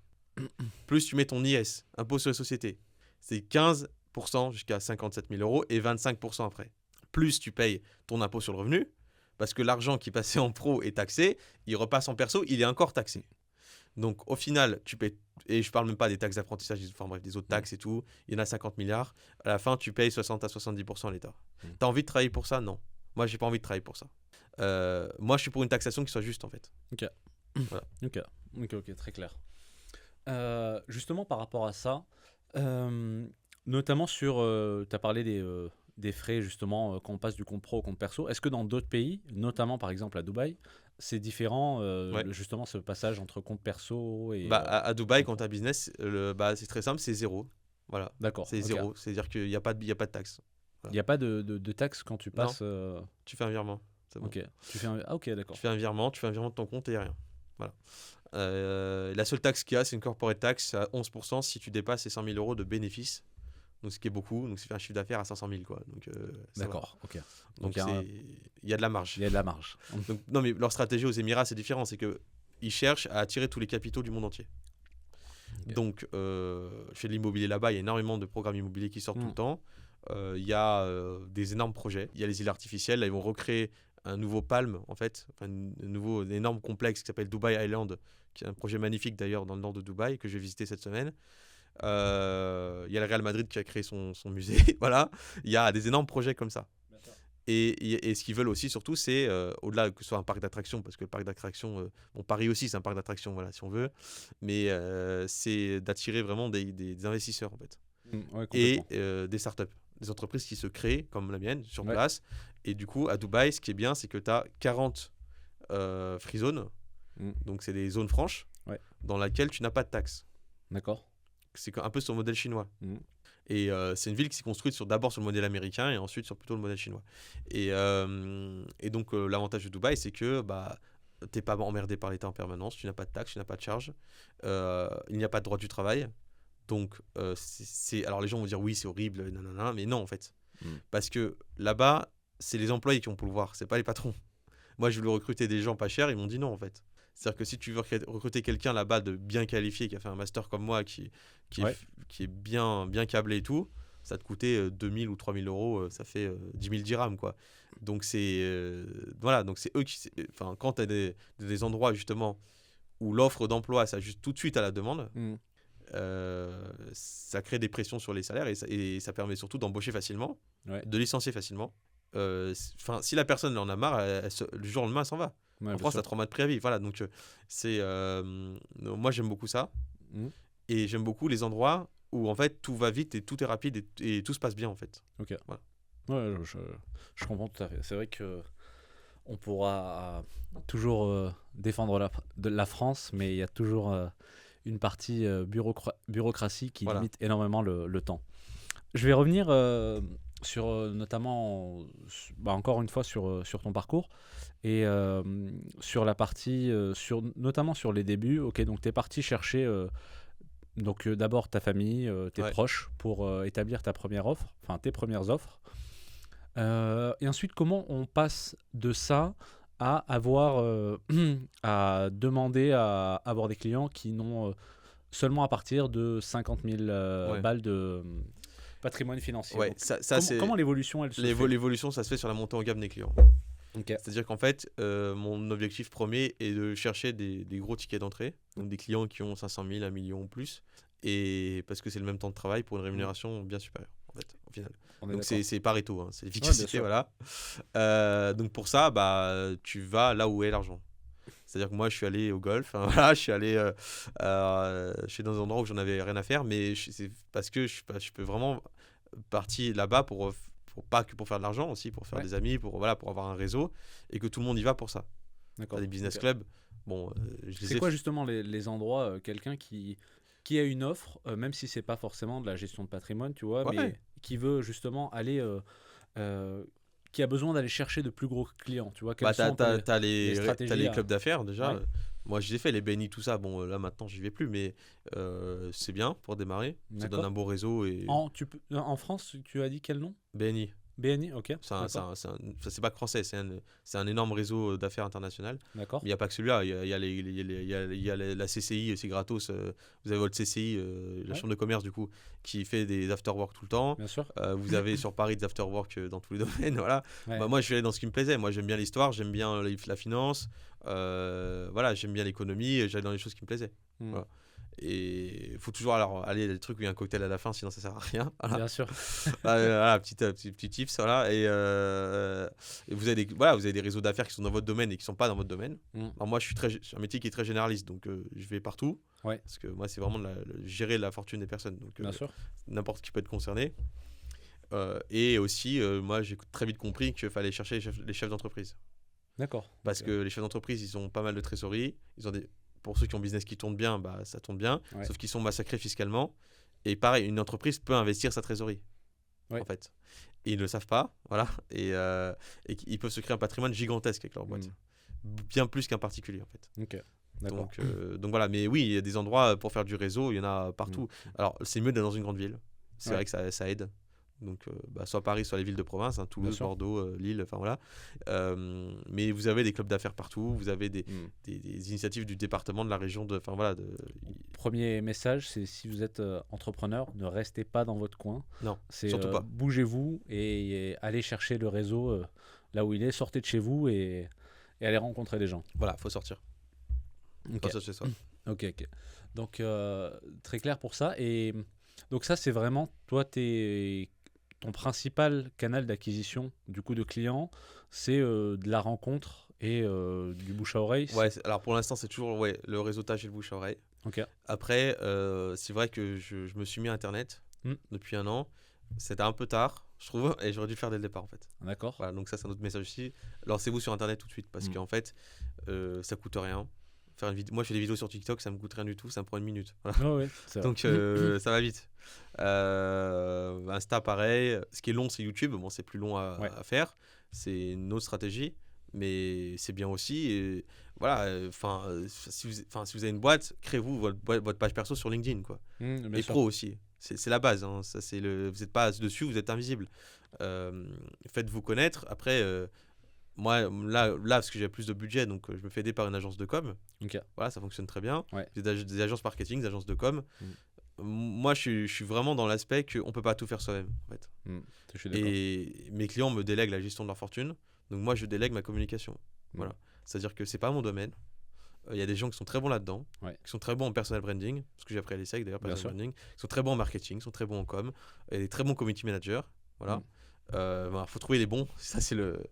Plus tu mets ton IS, impôt sur les sociétés, c'est 15% jusqu'à 57 000 euros et 25% après. Plus tu payes ton impôt sur le revenu, parce que l'argent qui est passé en pro est taxé, il repasse en perso, il est encore taxé. Donc au final, tu payes, et je parle même pas des taxes d'apprentissage, des autres taxes et tout, il y en a 50 milliards, à la fin tu payes 60 à 70% à l'État. T'as envie de travailler pour ça ? Non. Moi j'ai pas envie de travailler pour ça. Moi je suis pour une taxation qui soit juste en fait. Ok. Voilà. Ok, très clair. Justement par rapport à ça, notamment sur, tu as parlé des frais justement quand on passe du compte pro au compte perso. Est-ce que dans d'autres pays, notamment par exemple à Dubaï, c'est différent justement ce passage entre compte perso et... à Dubaï, quand tu as business, c'est très simple, c'est zéro. Voilà. D'accord. C'est zéro, c'est-à-dire qu'il n'y a pas de taxe. Il n'y a pas de taxe quand tu passes... Tu fais un virement, c'est bon. Ok, ok, d'accord. Tu fais un virement de ton compte et il n'y a rien. La seule taxe qu'il y a, c'est une corporate tax à 11% si tu dépasses les 100 000 euros de bénéfices. Donc, ce qui est beaucoup. Donc, c'est un chiffre d'affaires à 500 000, quoi. Donc, D'accord, ok. Donc, il y a de la marge. Il y a de la marge. Donc, non, mais leur stratégie aux Émirats, c'est différent. C'est qu'ils cherchent à attirer tous les capitaux du monde entier. Ok. Donc, je fais de l'immobilier là-bas. Il y a énormément de programmes immobiliers qui sortent tout le temps. Il y a des énormes projets. Il y a les îles artificielles. Là, ils vont recréer un nouveau Palm, en fait. Enfin, un énorme complexe qui s'appelle Dubai Island, qui est un projet magnifique d'ailleurs dans le nord de Dubaï, que je vais visiter cette semaine. Il y a le Real Madrid qui a créé son musée. Voilà. Il y a des énormes projets comme ça. Et ce qu'ils veulent aussi, surtout, c'est, au-delà que ce soit un parc d'attractions, parce que le parc d'attractions, Paris aussi, c'est un parc d'attractions, voilà, si on veut, mais c'est d'attirer vraiment des investisseurs, en fait. Ouais, Et complètement. des startups, des entreprises qui se créent, comme la mienne, sur Ouais. place. Et du coup, à Dubaï, ce qui est bien, c'est que tu as 40 free zones, Mm. donc c'est des zones franches, Ouais. dans lesquelles tu n'as pas de taxes. D'accord. C'est un peu sur le modèle chinois. Mm. Et c'est une ville qui s'est construite d'abord sur le modèle américain et ensuite sur plutôt le modèle chinois. Et donc, l'avantage de Dubaï, c'est que tu n'es pas emmerdé par l'État en permanence, tu n'as pas de taxes, tu n'as pas de charges, il n'y a pas de droit du travail. Donc, alors les gens vont dire oui, c'est horrible, nanana, mais non, en fait. Parce que là-bas, c'est les employés qui ont le pouvoir, c'est pas les patrons. Moi, je voulais recruter des gens pas chers, ils m'ont dit non, en fait. C'est-à-dire que si tu veux recruter quelqu'un là-bas de bien qualifié, qui a fait un master comme moi, qui Ouais. est bien câblé et tout, ça te coûtait 2000 ou 3000 euros, ça fait 10 000 dirhams, quoi. Donc, voilà, donc c'est eux qui. Enfin, quand tu as des endroits, justement, où l'offre d'emploi s'ajuste tout de suite à la demande, Mm. ça crée des pressions sur les salaires et ça permet surtout d'embaucher facilement, Ouais. de licencier facilement. Si la personne en a marre, le jour au lendemain, elle s'en va. Ouais, En bien France, sûr. tu as 3 mois de préavis. Voilà, donc moi, j'aime beaucoup ça. Mm. Et j'aime beaucoup les endroits où en fait tout va vite et tout est rapide et tout se passe bien en fait. Ok. Voilà. Ouais, je comprends tout à fait. C'est vrai que on pourra toujours défendre la France, mais il y a toujours une partie bureaucratie qui Voilà. limite énormément le temps. Je vais revenir sur notamment, encore une fois, sur ton parcours et sur la partie, notamment sur les débuts. Ok, donc tu es parti chercher d'abord ta famille, tes Ouais. proches pour établir ta première offre, enfin tes premières offres. Et ensuite, comment on passe de ça à à demander à avoir des clients qui n'ont seulement à partir de 50 000 Ouais. balles de patrimoine financier. Ouais, Donc, ça c'est comment l'évolution, elle se fait? l'évolution, ça se fait sur la montée en gamme des clients. Ok. C'est-à-dire qu'en fait, mon objectif premier est de chercher des gros tickets d'entrée, donc des clients qui ont 500 000, 1 million ou plus, et parce que c'est le même temps de travail pour une rémunération bien supérieure, en fait, au final. On est Donc d'accord. c'est Pareto, hein, c'est bien l'efficacité, sûr. voilà. Donc pour ça, tu vas là où est l'argent. C'est-à-dire que moi, je suis allé au golf, hein, voilà, je suis allé dans un endroit où j'en avais rien à faire, mais c'est parce que je peux vraiment partir là-bas pour pas que pour faire de l'argent aussi, pour faire Ouais. des amis, pour avoir un réseau, et que tout le monde y va pour ça. D'accord. T'as des business Ok. clubs, bon, je les C'est ai quoi justement les endroits, quelqu'un qui a une offre, même si c'est pas forcément de la gestion de patrimoine, tu vois, Ouais. mais qui veut justement aller, qui a besoin d'aller chercher de plus gros clients, tu vois, quelles sont un peu les t'as les stratégies clubs d'affaires déjà. Ouais. Moi, je les ai fait, les BNI, tout ça. Bon, là maintenant, j'y vais plus, mais c'est bien pour démarrer. Ça donne D'accord. un beau réseau. Et En France, tu as dit quel nom? BNI, BNI, ok. ça, c'est pas que français, c'est un énorme réseau d'affaires international. D'accord. Mais il n'y a pas que celui-là. Il y a, il y a la CCI, c'est gratos. Vous avez votre CCI, la Ouais. chambre de commerce, du coup, qui fait des after-work tout le temps. Bien sûr. Vous avez sur Paris des after-work dans tous les domaines. Voilà. Ouais. Moi, je suis allé dans ce qui me plaisait. Moi, j'aime bien l'histoire, j'aime bien la finance. Voilà, j'aime bien l'économie. J'allais dans les choses qui me plaisaient. Hmm. Voilà. Et il faut toujours aller à des trucs où il y a un cocktail à la fin, sinon ça sert à rien. Voilà. Bien sûr. Voilà, petit tips, voilà. Et vous avez des réseaux d'affaires qui sont dans votre domaine et qui sont pas dans votre domaine. Hmm. Alors moi, je suis un métier qui est très généraliste, donc je vais partout. Ouais. Parce que moi, c'est vraiment gérer la fortune des personnes. Donc Bien sûr. n'importe qui peut être concerné. Et aussi, moi, j'ai très vite compris qu'il fallait chercher les chefs d'entreprise. D'accord. Parce Ok. que les chefs d'entreprise, ils ont pas mal de trésorerie. Pour ceux qui ont un business qui tourne bien, ça tourne bien. Ouais. Sauf qu'ils sont massacrés fiscalement. Et pareil, une entreprise peut investir sa trésorerie. Ouais. En fait. Et ils ne le savent pas. Voilà. Et ils peuvent se créer un patrimoine gigantesque avec leur boîte. Hmm. Bien plus qu'un particulier, en fait. Ok. D'accord. Donc voilà, mais oui, il y a des endroits pour faire du réseau, il y en a partout. Alors, c'est mieux d'être dans une grande ville. C'est Ouais. vrai que ça aide. Donc, soit Paris, soit les villes de province, hein, Bien Toulouse, sûr. Bordeaux, Lille, enfin voilà. Mais vous avez des clubs d'affaires partout, vous avez des initiatives du département, de la région, enfin voilà. Premier message, c'est si vous êtes entrepreneur, ne restez pas dans votre coin. Non, C'est surtout pas. bougez-vous et allez chercher le réseau là où il est. Sortez de chez vous et allez rencontrer des gens. Voilà, faut sortir. Ok. Faut sortir chez soi. Ok. Donc très clair pour ça. Et donc ça, c'est vraiment toi, ton principal canal d'acquisition du coup de clients, c'est de la rencontre et du bouche à oreille. Ouais, alors pour l'instant, c'est toujours le réseautage et le bouche à oreille. Ok. Après, c'est vrai que je me suis mis à Internet depuis 1 an. C'était un peu tard, je trouve, et j'aurais dû le faire dès le départ en fait. D'accord. Voilà, donc ça, c'est un autre message aussi. Lancez-vous sur Internet tout de suite parce qu'en fait, ça coûte rien. Faire une vidéo. Moi, je fais des vidéos sur TikTok, ça me coûte rien du tout, ça me prend 1 minute. Voilà. Oh, ouais, c'est vrai. Donc ça va vite. Insta, pareil. Ce qui est long, c'est YouTube. Bon, c'est plus long à faire. C'est une autre stratégie, mais c'est bien aussi. Et voilà. Si vous avez une boîte, créez-vous votre page perso sur LinkedIn, quoi. Bien Et sûr. pro aussi. C'est la base. Hein. Ça, vous n'êtes pas dessus, vous êtes invisible. Faites-vous connaître. Après. Moi, là, parce que j'ai plus de budget, donc je me fais aider par une agence de com. Ok. Voilà, ça fonctionne très bien. Ouais. J'ai des agences marketing, des agences de com. Moi, je suis vraiment dans l'aspect qu'on ne peut pas tout faire soi-même. En fait. Je suis d'accord. Et mes clients me délèguent la gestion de leur fortune. Donc moi, je délègue ma communication. Voilà. C'est-à-dire que ce n'est pas mon domaine. Il y a des gens qui sont très bons là-dedans, qui sont très bons en personal branding, parce que j'ai appris à l'ESSEC d'ailleurs, personal branding, qui sont très bons en marketing, qui sont très bons en com, et des très bons community managers. Voilà. Faut trouver les bons. Ça, c'est le...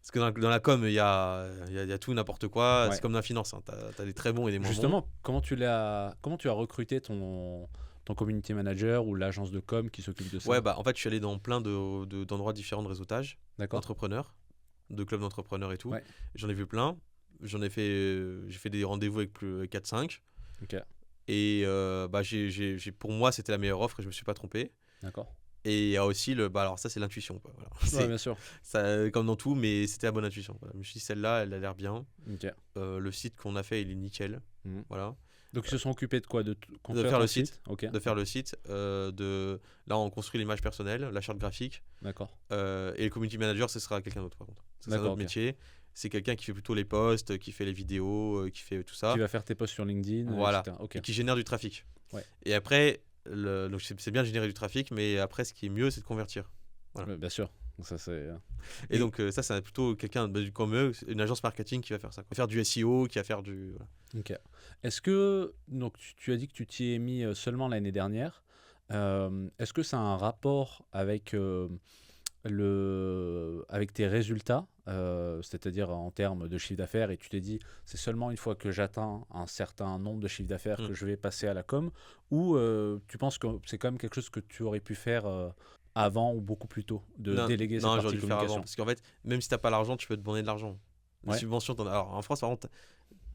Parce que dans la com, il y a tout, n'importe quoi. C'est comme dans la finance. Hein. Tu as des très bons et des moins bons. Justement, comment tu as recruté ton community manager ou l'agence de com qui s'occupe de ça? Ouais, en fait, je suis allé dans plein d'endroits différents de réseautage, d'entrepreneurs, de clubs d'entrepreneurs et tout. Ouais. J'en ai vu plein. J'ai fait des rendez-vous avec 4-5. Ok. Et pour moi, c'était la meilleure offre et je me suis pas trompé. D'accord. Et il y a aussi alors ça, c'est l'intuition. Quoi. Voilà. Ouais, bien sûr. Ça, comme dans tout, mais c'était la bonne intuition. Voilà. Je me suis dit, celle-là, elle a l'air bien. Okay. Le site qu'on a fait, il est nickel. Voilà. Donc ils se sont occupés de quoi? De faire le site. Okay. De faire le site. Là, on construit l'image personnelle, la charte graphique. D'accord. Et le community manager, ce sera quelqu'un d'autre, par contre. C'est un autre métier. C'est quelqu'un qui fait plutôt les posts, qui fait les vidéos, qui fait tout ça. Qui va faire tes posts sur LinkedIn. Voilà. Etc. Okay. Et qui génère du trafic. Ouais. Et après, donc c'est bien de générer du trafic, mais après, ce qui est mieux, c'est de convertir. Voilà. Bien sûr. Ça, c'est... Et donc, ça, c'est plutôt quelqu'un comme eux, une agence marketing qui va faire ça. Qui va faire du SEO, qui va faire du... Voilà. Ok. Est-ce que... Donc, tu as dit que tu t'y es mis seulement l'année dernière. Est-ce que ça a un rapport avec... avec tes résultats, c'est-à-dire en termes de chiffre d'affaires, et tu t'es dit c'est seulement une fois que j'atteins un certain nombre de chiffres d'affaires que je vais passer à la com, ou tu penses que c'est quand même quelque chose que tu aurais pu faire avant ou beaucoup plus tôt, déléguer cette partie communication? Avant, parce qu'en fait, même si tu n'as pas l'argent, tu peux te demander de l'argent. Les subventions, alors en France, par contre,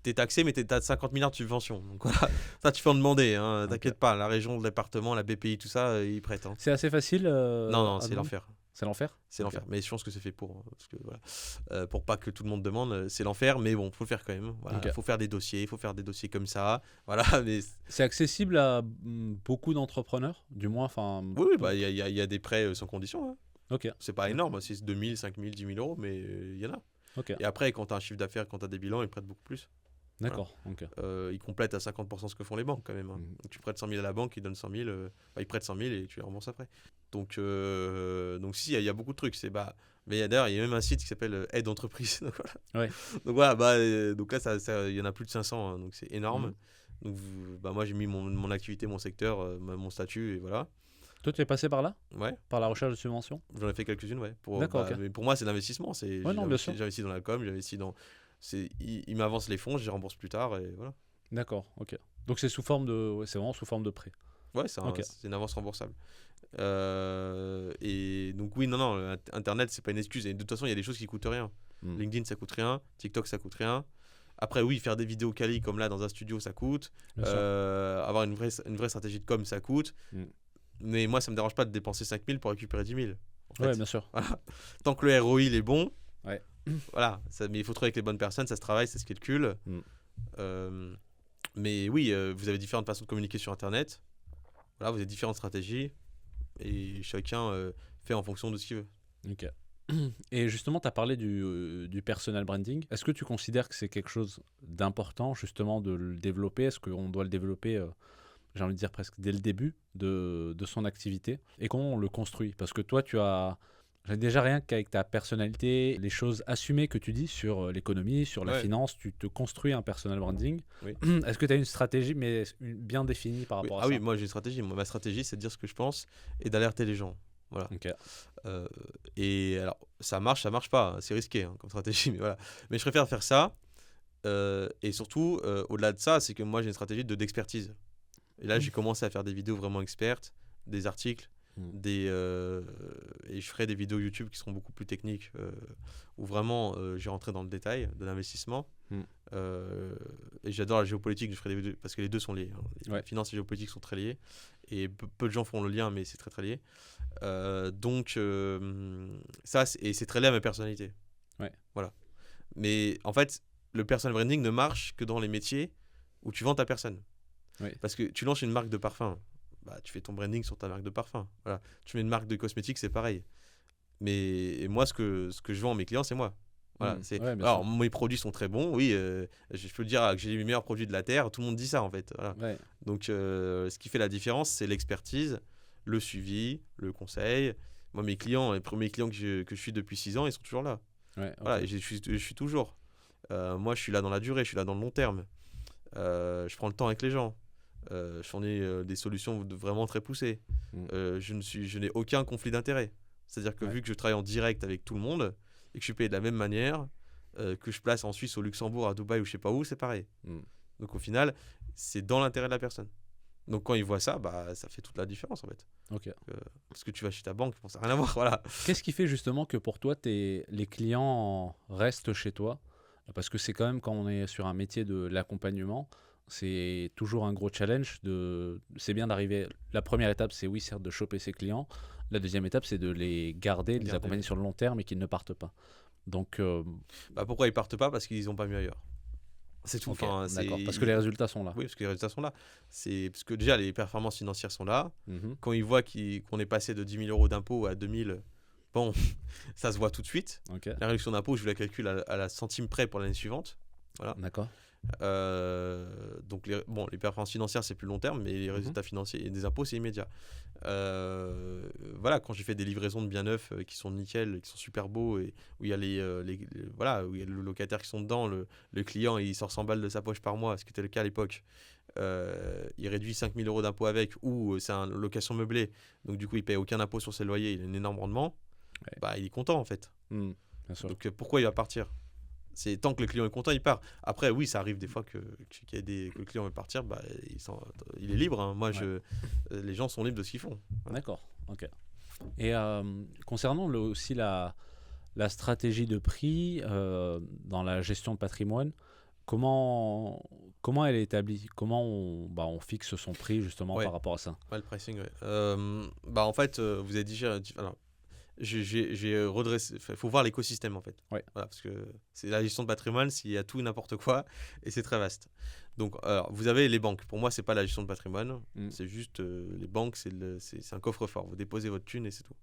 tu es taxé, mais tu as 50 milliards de subventions. Donc voilà, ça, tu peux en demander. Hein, t'inquiète pas, la région, le département, la BPI, tout ça, ils prêtent. Hein. C'est assez facile Non, c'est l'enfer. C'est l'enfer? C'est l'enfer, mais je pense que c'est fait pour. Parce que, voilà, pour pas que tout le monde demande, c'est l'enfer, mais bon, faut le faire quand même. Voilà, faut faire des dossiers, comme ça. Voilà, mais... C'est accessible à beaucoup d'entrepreneurs, du moins. Oui, il y a des prêts sans condition. Hein. Ok. C'est pas énorme, c'est 2 000, 5 000, 10 000 euros, mais il y en a. Okay. Et après, quand tu as un chiffre d'affaires, quand tu as des bilans, ils prêtent beaucoup plus. D'accord. Voilà. Ils complètent à 50% ce que font les banques quand même. Hein. Donc, tu prêtes 100 000 à la banque, ils donnent 100 000, ils prêtent 100 000 et tu les rembourses après. Donc si, il y a beaucoup de trucs. Mais d'ailleurs, il y a même un site qui s'appelle Aide Entreprise. Donc voilà. Ouais. Donc voilà, donc là, il y en a plus de 500, hein, donc c'est énorme. Donc moi, j'ai mis mon activité, mon secteur, mon statut, et voilà. Toi, tu es passé par là? Ouais. Par la recherche de subventions? J'en ai fait quelques-unes, ouais. D'accord, mais pour moi, c'est l'investissement. J'investis dans la com, j'investis dans... Ils m'avancent les fonds, je les rembourse plus tard, et voilà. D'accord, ok. Donc c'est sous forme de... c'est vraiment sous forme de prêt. Ouais, c'est une avance remboursable. Et donc oui, non, Internet, c'est pas une excuse. Et de toute façon, il y a des choses qui coûtent rien. LinkedIn, ça coûte rien. TikTok, ça coûte rien. Après, oui, faire des vidéos quali comme là dans un studio, ça coûte. Avoir une vraie stratégie de com, ça coûte. Mais moi, ça me dérange pas de dépenser 5 000 pour récupérer 10 000. En fait. Ouais, bien sûr. Voilà. Tant que le ROI il est bon, ouais. Voilà, mais il faut trouver avec les bonnes personnes, ça se travaille, ça se calcule. Mais oui, vous avez différentes façons de communiquer sur Internet. Voilà, vous avez différentes stratégies et chacun fait en fonction de ce qu'il veut. Ok. Et justement, tu as parlé du personal branding. Est-ce que tu considères que c'est quelque chose d'important justement de le développer? Est-ce qu'on doit le développer, j'ai envie de dire presque dès le début de son activité? Et comment on le construit? Parce que toi, j'ai déjà rien qu'avec ta personnalité, les choses assumées que tu dis sur l'économie, sur la Ouais. finance, tu te construis un personal branding. Oui. Est-ce que tu as une stratégie, mais bien définie par Oui. rapport à Ah ça? oui, moi j'ai une stratégie. Ma stratégie, c'est de dire ce que je pense et d'alerter les gens. Voilà. Ok. Et alors, ça marche pas. C'est risqué comme stratégie, mais voilà. Mais je préfère faire ça. Et surtout, au-delà de ça, c'est que moi j'ai une stratégie d'expertise. Et là, j'ai commencé à faire des vidéos vraiment expertes, des articles, et je ferai des vidéos YouTube qui seront beaucoup plus techniques, où vraiment j'ai rentré dans le détail de l'investissement. Et j'adore la géopolitique, je ferai des vidéos, parce que les deux sont liés. Les finances et géopolitique sont très liés. Et peu de gens font le lien, mais c'est très très lié. Donc, ça, c'est très lié à ma personnalité. Ouais. Voilà. Mais en fait, le personal branding ne marche que dans les métiers où tu vends ta personne. Parce que tu lances une marque de parfum, bah, tu fais ton branding sur ta marque de parfum. Voilà. Tu mets une marque de cosmétiques, c'est pareil. Mais moi, ce que je vends à mes clients, c'est moi. Voilà, alors, mes produits sont très bons, oui. Je peux dire que j'ai les meilleurs produits de la Terre, tout le monde dit ça en fait. Voilà. Donc, ce qui fait la différence, c'est l'expertise, le suivi, le conseil. Moi, mes clients, les premiers clients que je suis depuis 6 ans, ils sont toujours là. Voilà, et je suis toujours. Moi, je suis là dans la durée, je suis là dans le long terme. Je prends le temps avec les gens. Je fournis des solutions vraiment très poussées. Je n'ai aucun conflit d'intérêt. C'est-à-dire que vu que je travaille en direct avec tout le monde et que je suis payé de la même manière, que je place en Suisse, au Luxembourg, à Dubaï ou je sais pas où, c'est pareil. Donc au final, c'est dans l'intérêt de la personne. Donc quand ils voient ça, bah, ça fait toute la différence en fait. Parce que tu vas chez ta banque, ça n'a rien à voir. Voilà. Qu'est-ce qui fait justement que pour toi, les clients restent chez toi? Parce que c'est quand même, quand on est sur un métier de l'accompagnement, c'est toujours un gros challenge. C'est bien d'arriver. La première étape, c'est oui, certes, de choper ses clients. La deuxième étape, c'est de les garder, de les accompagner sur le long terme et qu'ils ne partent pas. Donc, pourquoi ils partent pas? Parce qu'ils n'ont pas mieux ailleurs. C'est tout. D'accord. Parce que les résultats sont là. Oui, parce que les résultats sont là. C'est parce que déjà, les performances financières sont là. Quand ils voient qu'on est passé de 10 000 euros d'impôt à 2 000, bon, ça se voit tout de suite. La réduction d'impôt, je la calcule à la centime près pour l'année suivante. Voilà. D'accord. Donc les performances financières c'est plus long terme, mais les résultats financiers et des impôts c'est immédiat. Voilà, quand j'ai fait des livraisons de biens neufs qui sont nickel, qui sont super beaux et où il y a voilà, où il y a le locataire qui sont dedans, le client il sort 100 balles de sa poche par mois, ce qui était le cas à l'époque. Il réduit 5 000 euros d'impôt avec, ou c'est une location meublée, donc du coup il paye aucun impôt sur ses loyers, il a un énorme rendement. Bah, il est content en fait. Bien sûr. Donc pourquoi il va partir? C'est tant que le client est content, il part. Après, oui, ça arrive des fois que le client veut partir, bah, il est libre. Hein. Moi, les gens sont libres de ce qu'ils font. Voilà. D'accord, ok. Et concernant aussi la stratégie de prix dans la gestion de patrimoine, comment elle est établie? Comment on fixe son prix justement par rapport à ça? Le pricing, en fait, vous avez déjà... Alors, j'ai redressé. Il faut voir l'écosystème en fait. Voilà, parce que c'est la gestion de patrimoine, s'il y a tout et n'importe quoi, et c'est très vaste. Donc, alors, vous avez les banques. Pour moi, c'est pas la gestion de patrimoine. C'est juste les banques, c'est un coffre-fort. Vous déposez votre thune et c'est tout.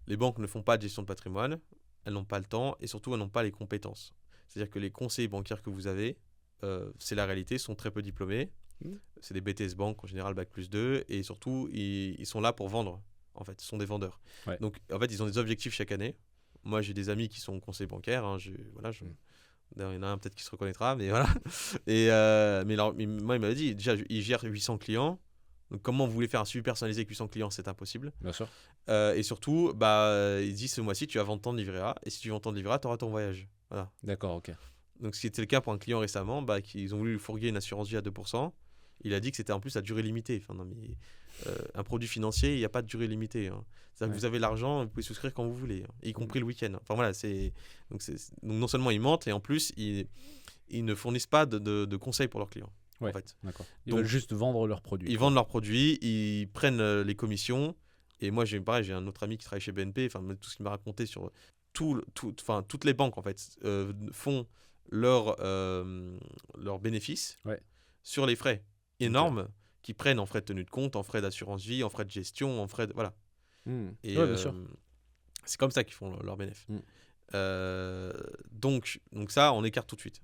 Les banques ne font pas de gestion de patrimoine. Elles n'ont pas le temps et surtout elles n'ont pas les compétences. C'est-à-dire que les conseillers bancaires que vous avez, c'est la réalité, sont très peu diplômés. C'est des BTS Bank en général, Bac+2, et surtout ils sont là pour vendre. En fait, ce sont des vendeurs. Donc, en fait, ils ont des objectifs chaque année. Moi, j'ai des amis qui sont conseillers bancaires. Hein, d'ailleurs, il y en a un peut-être qui se reconnaîtra, mais voilà. Et, moi, il m'a dit, déjà, il gère 800 clients. Donc, comment vous voulez faire un suivi personnalisé avec 800 clients? C'est impossible. Bien sûr. Et surtout, il dit, ce mois-ci, tu vas vendre tant de livrets A. Et si tu vends tant de livrets A, tu auras ton voyage. Voilà. D'accord, ok. Donc, ce qui était le cas pour un client récemment, qu'ils ont voulu lui fourguer une assurance vie à 2%. Il a dit que c'était en plus à durée limitée. Enfin, non, mais... un produit financier, il n'y a pas de durée limitée. Hein. C'est-à-dire que vous avez l'argent, vous pouvez souscrire quand vous voulez, hein, y compris le week-end. Enfin voilà, donc non seulement ils mentent, et en plus ils ne fournissent pas de conseils pour leurs clients. En fait. D'accord. Ils veulent juste vendre leurs produits. Ils vendent leurs produits, ils prennent les commissions. Et moi, j'ai un autre ami qui travaille chez BNP. Enfin, tout ce qu'il m'a raconté sur toutes les banques en fait font leurs bénéfices Ouais. sur les frais énormes qu'ils prennent en frais de tenue de compte, en frais d'assurance vie, en frais de gestion, en frais de... Voilà. Et Ouais, bien sûr. c'est comme ça qu'ils font leurs bénéfices. Mm. Donc ça, on écarte tout de suite.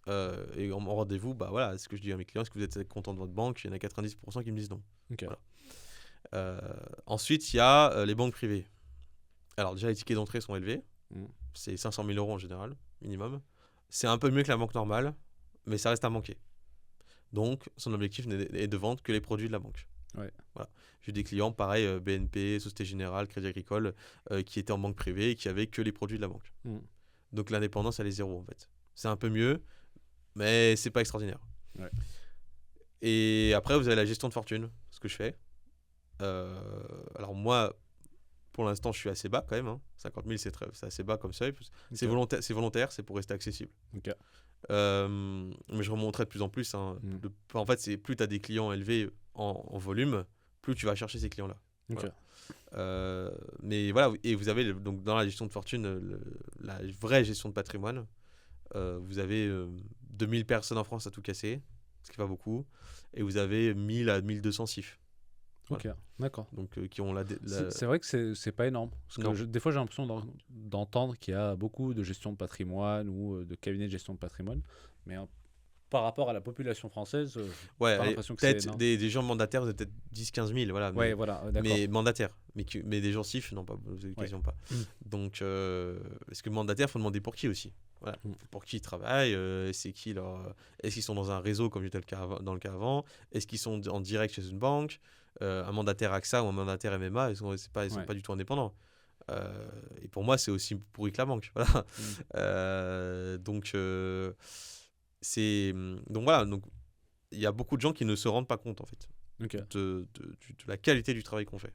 Et en rendez-vous, bah voilà, ce que je dis à mes clients, est-ce que vous êtes content de votre banque? Il y en a 90% qui me disent non. Ok. Voilà. Ensuite, il y a les banques privées. Alors déjà, les tickets d'entrée sont élevés. C'est 500 000 € en général, minimum. C'est un peu mieux que la banque normale, mais ça reste à manquer. Donc, son objectif est de vendre que les produits de la banque. Ouais. Voilà. J'ai des clients, pareil, BNP, Société Générale, Crédit Agricole, qui étaient en banque privée et qui avaient que les produits de la banque. Donc, l'indépendance, elle est zéro, en fait. C'est un peu mieux, mais c'est pas extraordinaire. Ouais. Et après, vous avez la gestion de fortune, ce que je fais. Alors, moi, pour l'instant, je suis assez bas quand même. Hein. 50 000, c'est assez bas comme seuil. C'est volontaire, c'est pour rester accessible. Ok. Mais je remonterai de plus en plus. Hein. En fait, c'est plus tu as des clients élevés en volume, plus tu vas chercher ces clients-là. Ok. Voilà. Mais voilà, et vous avez donc dans la gestion de fortune, la vraie gestion de patrimoine, vous avez 2000 personnes en France à tout casser, ce qui n'est pas beaucoup, et vous avez 1000 à 1200 CIF. Voilà. Ok, d'accord. Donc, qui ont C'est vrai que c'est pas énorme. Parce que des fois, j'ai l'impression d'entendre qu'il y a beaucoup de gestion de patrimoine ou de cabinets de gestion de patrimoine. Mais par rapport à la population française, ouais, pas l'impression que c'est peut-être énorme. des gens mandataires, vous êtes peut-être 10-15 000. Voilà, ouais, voilà, d'accord. mais mandataires. Mais des gens CIF, non, pas, quasiment pas. Donc, parce que mandataire, il faut demander pour qui aussi. Voilà. Pour qui ils travaillent, est-ce qu'ils sont dans un réseau comme j'étais dans le cas avant, est-ce qu'ils sont en direct chez une banque, un mandataire AXA ou un mandataire MMA, ils sont pas du tout indépendants. Et pour moi, c'est aussi pourri que la banque. Voilà. Donc voilà, donc il y a beaucoup de gens qui ne se rendent pas compte en fait de la qualité du travail qu'on fait.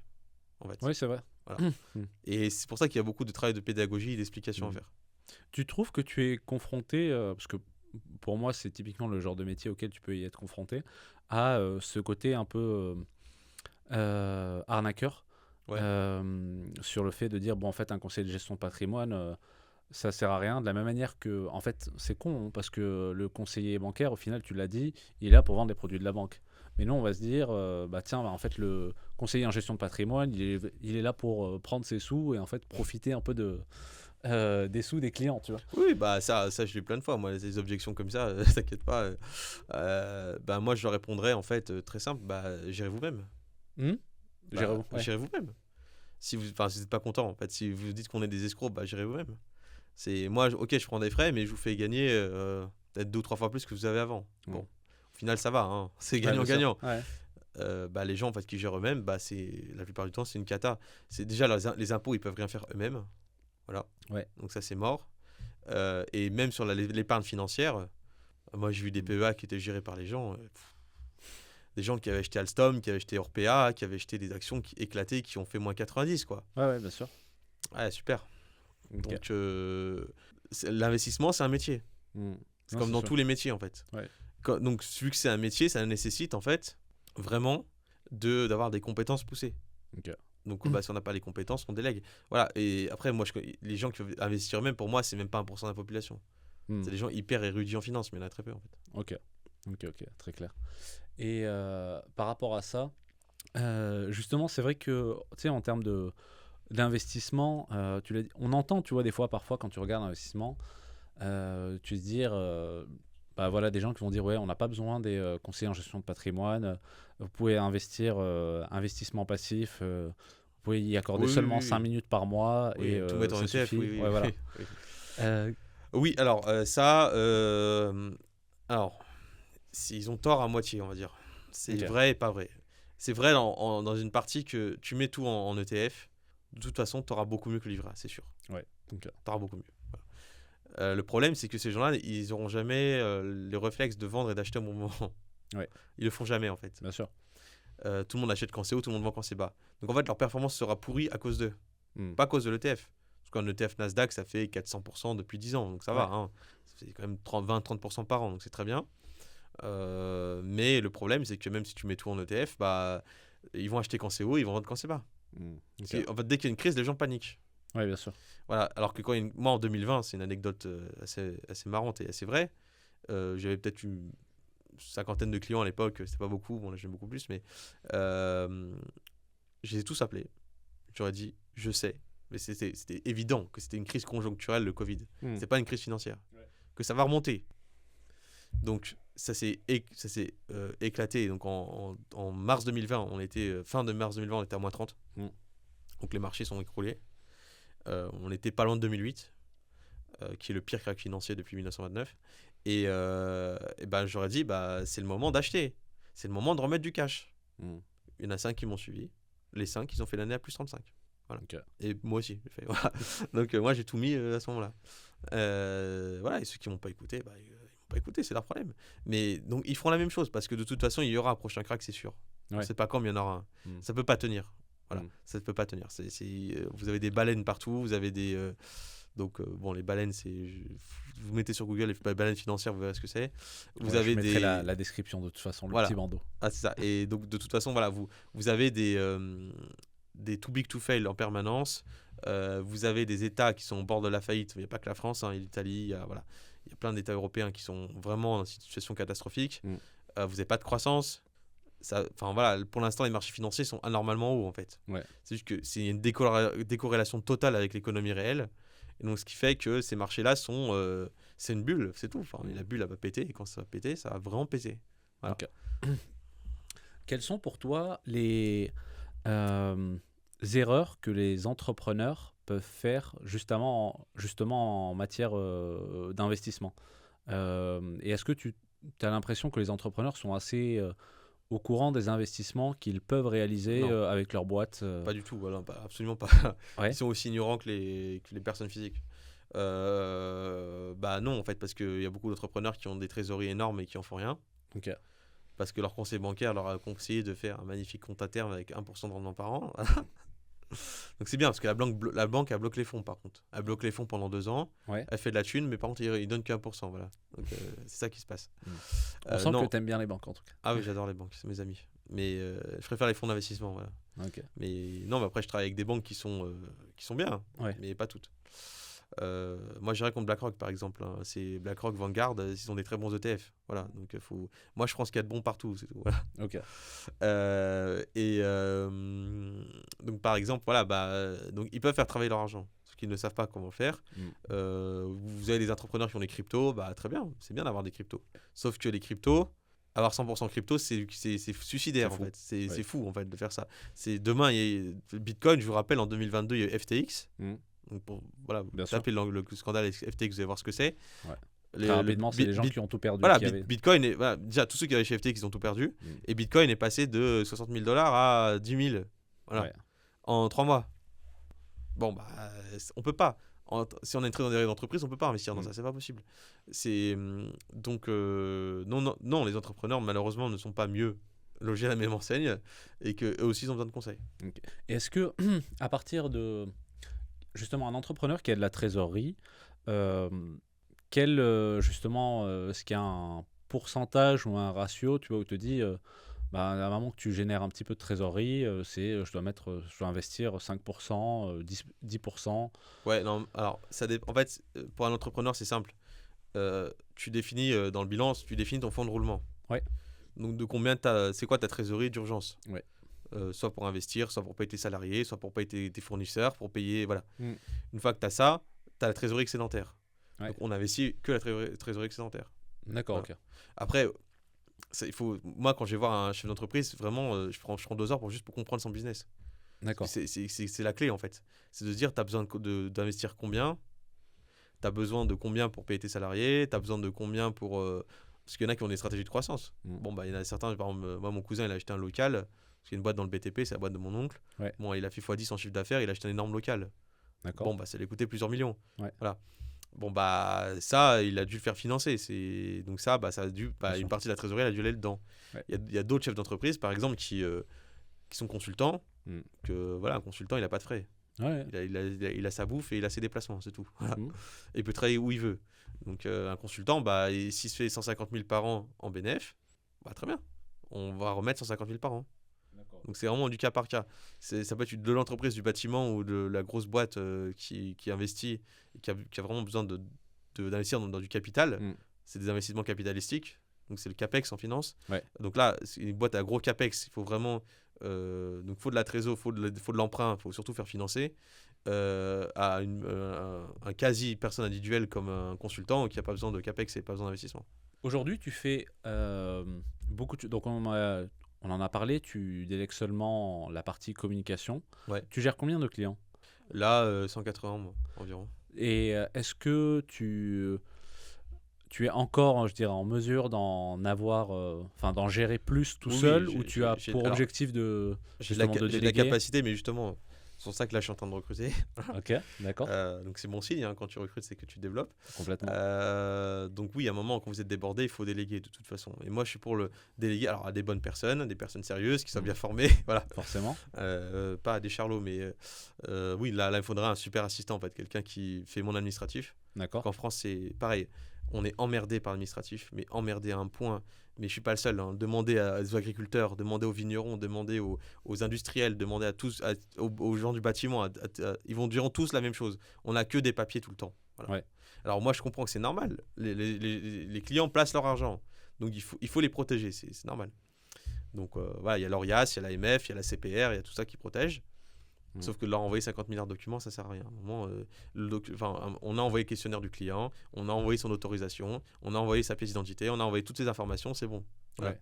En fait. Oui, c'est vrai. Voilà. Et c'est pour ça qu'il y a beaucoup de travail de pédagogie et d'explication à faire. Tu trouves que tu es confronté, parce que pour moi c'est typiquement le genre de métier auquel tu peux y être confronté, à ce côté un peu arnaqueur, sur le fait de dire bon en fait un conseiller de gestion de patrimoine ça sert à rien, de la même manière que en fait c'est con hein, parce que le conseiller bancaire au final tu l'as dit il est là pour vendre des produits de la banque, mais nous on va se dire bah tiens en fait le conseiller en gestion de patrimoine il est là pour prendre ses sous et en fait profiter un peu des sous des clients, tu vois. Oui, bah ça je l'ai plein de fois, moi, des objections comme ça, t'inquiète pas. Bah moi je leur répondrais en fait très simple, bah gérez vous-même. Gérez vous-même. Si vous n'êtes pas content, en fait, si vous dites qu'on est des escrocs, bah gérez vous-même. C'est moi, ok, je prends des frais, mais je vous fais gagner peut-être 2 ou 3 fois plus que vous avez avant. Bon, au final ça va, hein, c'est gagnant-gagnant. Bah les gens en fait qui gèrent eux-mêmes, bah c'est la plupart du temps c'est une cata. C'est déjà les impôts, ils peuvent rien faire eux-mêmes. Voilà. Donc ça c'est mort. Et même sur l'épargne financière, moi j'ai vu des PEA qui étaient gérés par les gens. Des gens qui avaient acheté Alstom, qui avaient acheté Orpea, qui avaient acheté des actions éclatées, qui ont fait moins 90 quoi. Ouais, bien sûr. Ouais, super. Donc l'investissement c'est un métier. C'est comme dans tous les métiers en fait. Donc vu que c'est un métier, ça nécessite en fait vraiment d'avoir des compétences poussées. Donc si on n'a pas les compétences, on délègue. Voilà. Et après moi les gens qui veulent investir eux-mêmes, pour moi c'est même pas 1% de la population. C'est des gens hyper érudits en finance, mais il y en a très peu en fait. Ok, très clair. Et par rapport à ça, justement c'est vrai que tu sais en termes d'investissement, tu l'as dit, on entend, tu vois, des fois, parfois, quand tu regardes l'investissement, tu te dire, bah voilà, des gens qui vont dire, ouais, on n'a pas besoin des conseillers en gestion de patrimoine, vous pouvez investir, investissement passif, vous pouvez y accorder seulement 5 minutes par mois et tout mettre en ETF, suffit. Voilà. Oui, alors alors, ils ont tort à moitié, on va dire. C'est vrai et pas vrai. C'est vrai dans une partie que tu mets tout en ETF. De toute façon, tu auras beaucoup mieux que le livret A, c'est sûr. Tu auras beaucoup mieux. Voilà. Le problème, c'est que ces gens-là, ils n'auront jamais le réflexe de vendre et d'acheter au bon moment. Ils le font jamais, en fait. Bien sûr. Tout le monde achète quand c'est haut, tout le monde vend quand c'est bas. Donc, en fait, leur performance sera pourrie à cause d'eux. Pas à cause de l'ETF. Parce qu'un ETF Nasdaq, ça fait 400% depuis 10 ans. Donc, ça va. Hein. C'est quand même 20-30% par an. Donc, c'est très bien. Mais le problème, c'est que même si tu mets tout en ETF, bah, ils vont acheter quand c'est haut, ils vont vendre quand c'est bas. En fait, dès qu'il y a une crise, les gens paniquent. Oui, bien sûr. Voilà, alors que moi en 2020, c'est une anecdote assez marrante et assez vraie. J'avais peut-être une cinquantaine de clients à l'époque, c'était pas beaucoup, bon là j'ai beaucoup plus, mais euh, je les ai tous appelés. J'aurais dit, je sais, mais c'était évident que c'était une crise conjoncturelle, le Covid. Hmm. C'est pas une crise financière. Que ça va remonter. Donc ça s'est éclaté. Donc en mars 2020, fin de mars 2020, on était à moins 30. Donc les marchés sont écroulés. On était pas loin de 2008, qui est le pire crack financier depuis 1929. Et ben, j'aurais dit, c'est le moment d'acheter. C'est le moment de remettre du cash. Il y en a 5 qui m'ont suivi. Les 5, ils ont fait l'année à plus 35. Voilà. Okay. Et moi aussi, j'ai fait. Voilà. Donc moi, j'ai tout mis à ce moment-là. Voilà, et ceux qui m'ont pas écouté, ils m'ont pas écouté, c'est leur problème. Mais donc, ils feront la même chose, parce que de toute façon, il y aura un prochain crack, c'est sûr. On sait pas quand, mais il y en aura un. Ça peut pas tenir. Voilà, ça ne peut pas tenir. Vous avez des baleines partout, vous avez des... bon, les baleines, vous mettez sur Google les baleines financières, vous verrez ce que c'est. Vous avez je mettrai la description de toute façon, le petit bandeau. Ah, c'est ça. Et donc, de toute façon, voilà, vous avez des too big to fail en permanence. Vous avez des États qui sont au bord de la faillite. Il n'y a pas que la France, hein, l'Italie, il y a plein d'États européens qui sont vraiment dans une situation catastrophique. Vous n'avez pas de croissance. Voilà, pour l'instant, les marchés financiers sont anormalement hauts, en fait. C'est juste que c'est une décorrélation totale avec l'économie réelle. Et donc, ce qui fait que ces marchés-là c'est une bulle, c'est tout. Enfin, la bulle, elle va péter. Et quand ça va péter, ça va vraiment péter. Voilà. Okay. Quelles sont pour toi les erreurs que les entrepreneurs peuvent faire justement en matière d'investissement et est-ce que tu as l'impression que les entrepreneurs sont assez au courant des investissements qu'ils peuvent réaliser avec leur boîte Pas du tout, voilà, absolument pas. Ouais. Ils sont aussi ignorants que les personnes physiques. Non, en fait, parce qu'il y a beaucoup d'entrepreneurs qui ont des trésoreries énormes et qui en font rien. Okay. Parce que leur conseiller bancaire leur a conseillé de faire un magnifique compte à terme avec 1% de rendement par an. Donc c'est bien, parce que la banque, elle bloque les fonds, par contre. Elle bloque les fonds pendant 2 ans. Elle fait de la thune, mais par contre, il donne qu'1%. Voilà. Donc c'est ça qui se passe. On sent que tu aimes bien les banques, en tout cas. Ah oui, j'adore les banques, c'est mes amis. Mais je préfère les fonds d'investissement. Voilà. Okay. Mais non, mais après, je travaille avec des banques qui sont bien, mais pas toutes. Moi, j'irais contre BlackRock, par exemple. Hein. C'est BlackRock, Vanguard, ils ont des très bons ETF. Voilà. Donc, moi, je pense qu'il y a de bons partout. C'est tout. Voilà. Okay. Donc, par exemple, voilà, donc, ils peuvent faire travailler leur argent. Ceux qui ne savent pas comment faire. Vous avez des entrepreneurs qui ont des cryptos. Très bien. C'est bien d'avoir des cryptos. Sauf que les cryptos, avoir 100% crypto, c'est suicidaire, en fait. C'est fou, en fait, de faire ça. Demain, il y a Bitcoin, je vous rappelle, en 2022, il y a eu FTX. Donc voilà, vous tapez le scandale FTX, vous allez voir ce que c'est. Très rapidement, c'est les gens qui ont tout perdu. Voilà, Bitcoin, déjà, tous ceux qui avaient chez FTX, ils ont tout perdu. Et Bitcoin est passé de 60 000 $ à 10 000 voilà, en 3 mois. Bon, on peut pas. Si on est entré dans des entreprises, on peut pas investir dans ça, c'est pas possible. Donc, non, les entrepreneurs, malheureusement, ne sont pas mieux logés à la même enseigne et qu'eux aussi, ils ont besoin de conseils. Okay. Et est-ce que, à partir de justement un entrepreneur qui a de la trésorerie, est-ce qu'il y a un pourcentage ou un ratio, tu vois, où tu te dis, à un moment que tu génères un petit peu de trésorerie, je dois investir 5%, 10%. Ouais, non, alors, en fait, pour un entrepreneur, c'est simple. Tu définis dans le bilan, tu définis ton fonds de roulement. Ouais. Donc, c'est quoi ta trésorerie d'urgence? Ouais. Soit pour investir, soit pour payer tes salariés, soit pour payer tes fournisseurs, pour payer, voilà. Une fois que tu as ça, tu as la trésorerie excédentaire. Donc on investit que la trésorerie excédentaire. D'accord, voilà. ok. Après, moi quand je vais voir un chef d'entreprise, vraiment, je prends 2 heures pour comprendre son business. D'accord. C'est la clé en fait. C'est de se dire, tu as besoin d'investir combien, tu as besoin de combien pour payer tes salariés, tu as besoin de combien pour... parce qu'il y en a qui ont des stratégies de croissance. Bon, il y en a certains, par exemple, moi mon cousin, il a acheté un local. Parce qu'il y a une boîte dans le BTP, c'est la boîte de mon oncle. Bon, il a fait x10 en chiffre d'affaires, il a acheté un énorme local. D'accord. Bon, ça lui a coûté plusieurs millions. Voilà. Bon, ça, il a dû le faire financer. Donc ça a dû, une partie de la trésorerie, elle a dû aller dedans. Il y a d'autres chefs d'entreprise, par exemple, qui sont consultants. Voilà, un consultant, il n'a pas de frais. Il a sa bouffe et il a ses déplacements, c'est tout. Voilà. Et il peut travailler où il veut. Donc un consultant, s'il se fait 150 000 par an en bénéf, très bien. On va remettre 150 000 par an. Donc c'est vraiment du cas par cas. Ça peut être de l'entreprise, du bâtiment ou de la grosse boîte qui investit et qui a vraiment besoin d'investir dans du capital. C'est des investissements capitalistiques. Donc c'est le CAPEX en finance. Ouais. Donc là, c'est une boîte à gros CAPEX. Il faut vraiment... donc il faut de la trésor, il faut de l'emprunt, il faut surtout faire financer à un quasi personne individuelle comme un consultant qui n'a pas besoin de CAPEX et pas besoin d'investissement. Aujourd'hui, tu fais beaucoup de... Donc, on en a parlé, tu délègues seulement la partie communication. Ouais. Tu gères combien de clients? Là, 180 environ. Et est-ce que tu es encore, je dirais, en mesure d'en gérer plus tout seul, ou tu as pour objectif de déléguer? J'ai de la capacité, mais justement, c'est pour ça que là, je suis en train de recruter. Ok, d'accord. Donc, c'est bon signe, hein, quand tu recrutes, c'est que tu développes. Complètement. Donc, oui, à un moment, quand vous êtes débordé, il faut déléguer de toute façon. Et moi, je suis pour le déléguer alors, à des bonnes personnes, des personnes sérieuses, qui sont bien formées. Voilà. Forcément. Pas à des charlots, mais oui, là, il faudrait un super assistant, en fait, quelqu'un qui fait mon administratif. D'accord. En France, c'est pareil. On est emmerdé par l'administratif, mais emmerdé à un point. Mais je ne suis pas le seul. Hein. Demandez aux agriculteurs, demandez aux vignerons, demandez aux industriels, demandez à tous, aux gens du bâtiment. Ils vont diront tous la même chose. On n'a que des papiers tout le temps. Voilà. Ouais. Alors moi, je comprends que c'est normal. Les clients placent leur argent. Donc il faut les protéger. C'est normal. Donc voilà, il y a l'ORIAS, il y a l'AMF, il y a la CPR, il y a tout ça qui protège. Sauf que leur envoyer 50 milliards de documents, ça sert à rien. À un moment, on a envoyé le questionnaire du client, on a envoyé son autorisation, on a envoyé sa pièce d'identité, on a envoyé toutes ces informations, c'est bon. Voilà.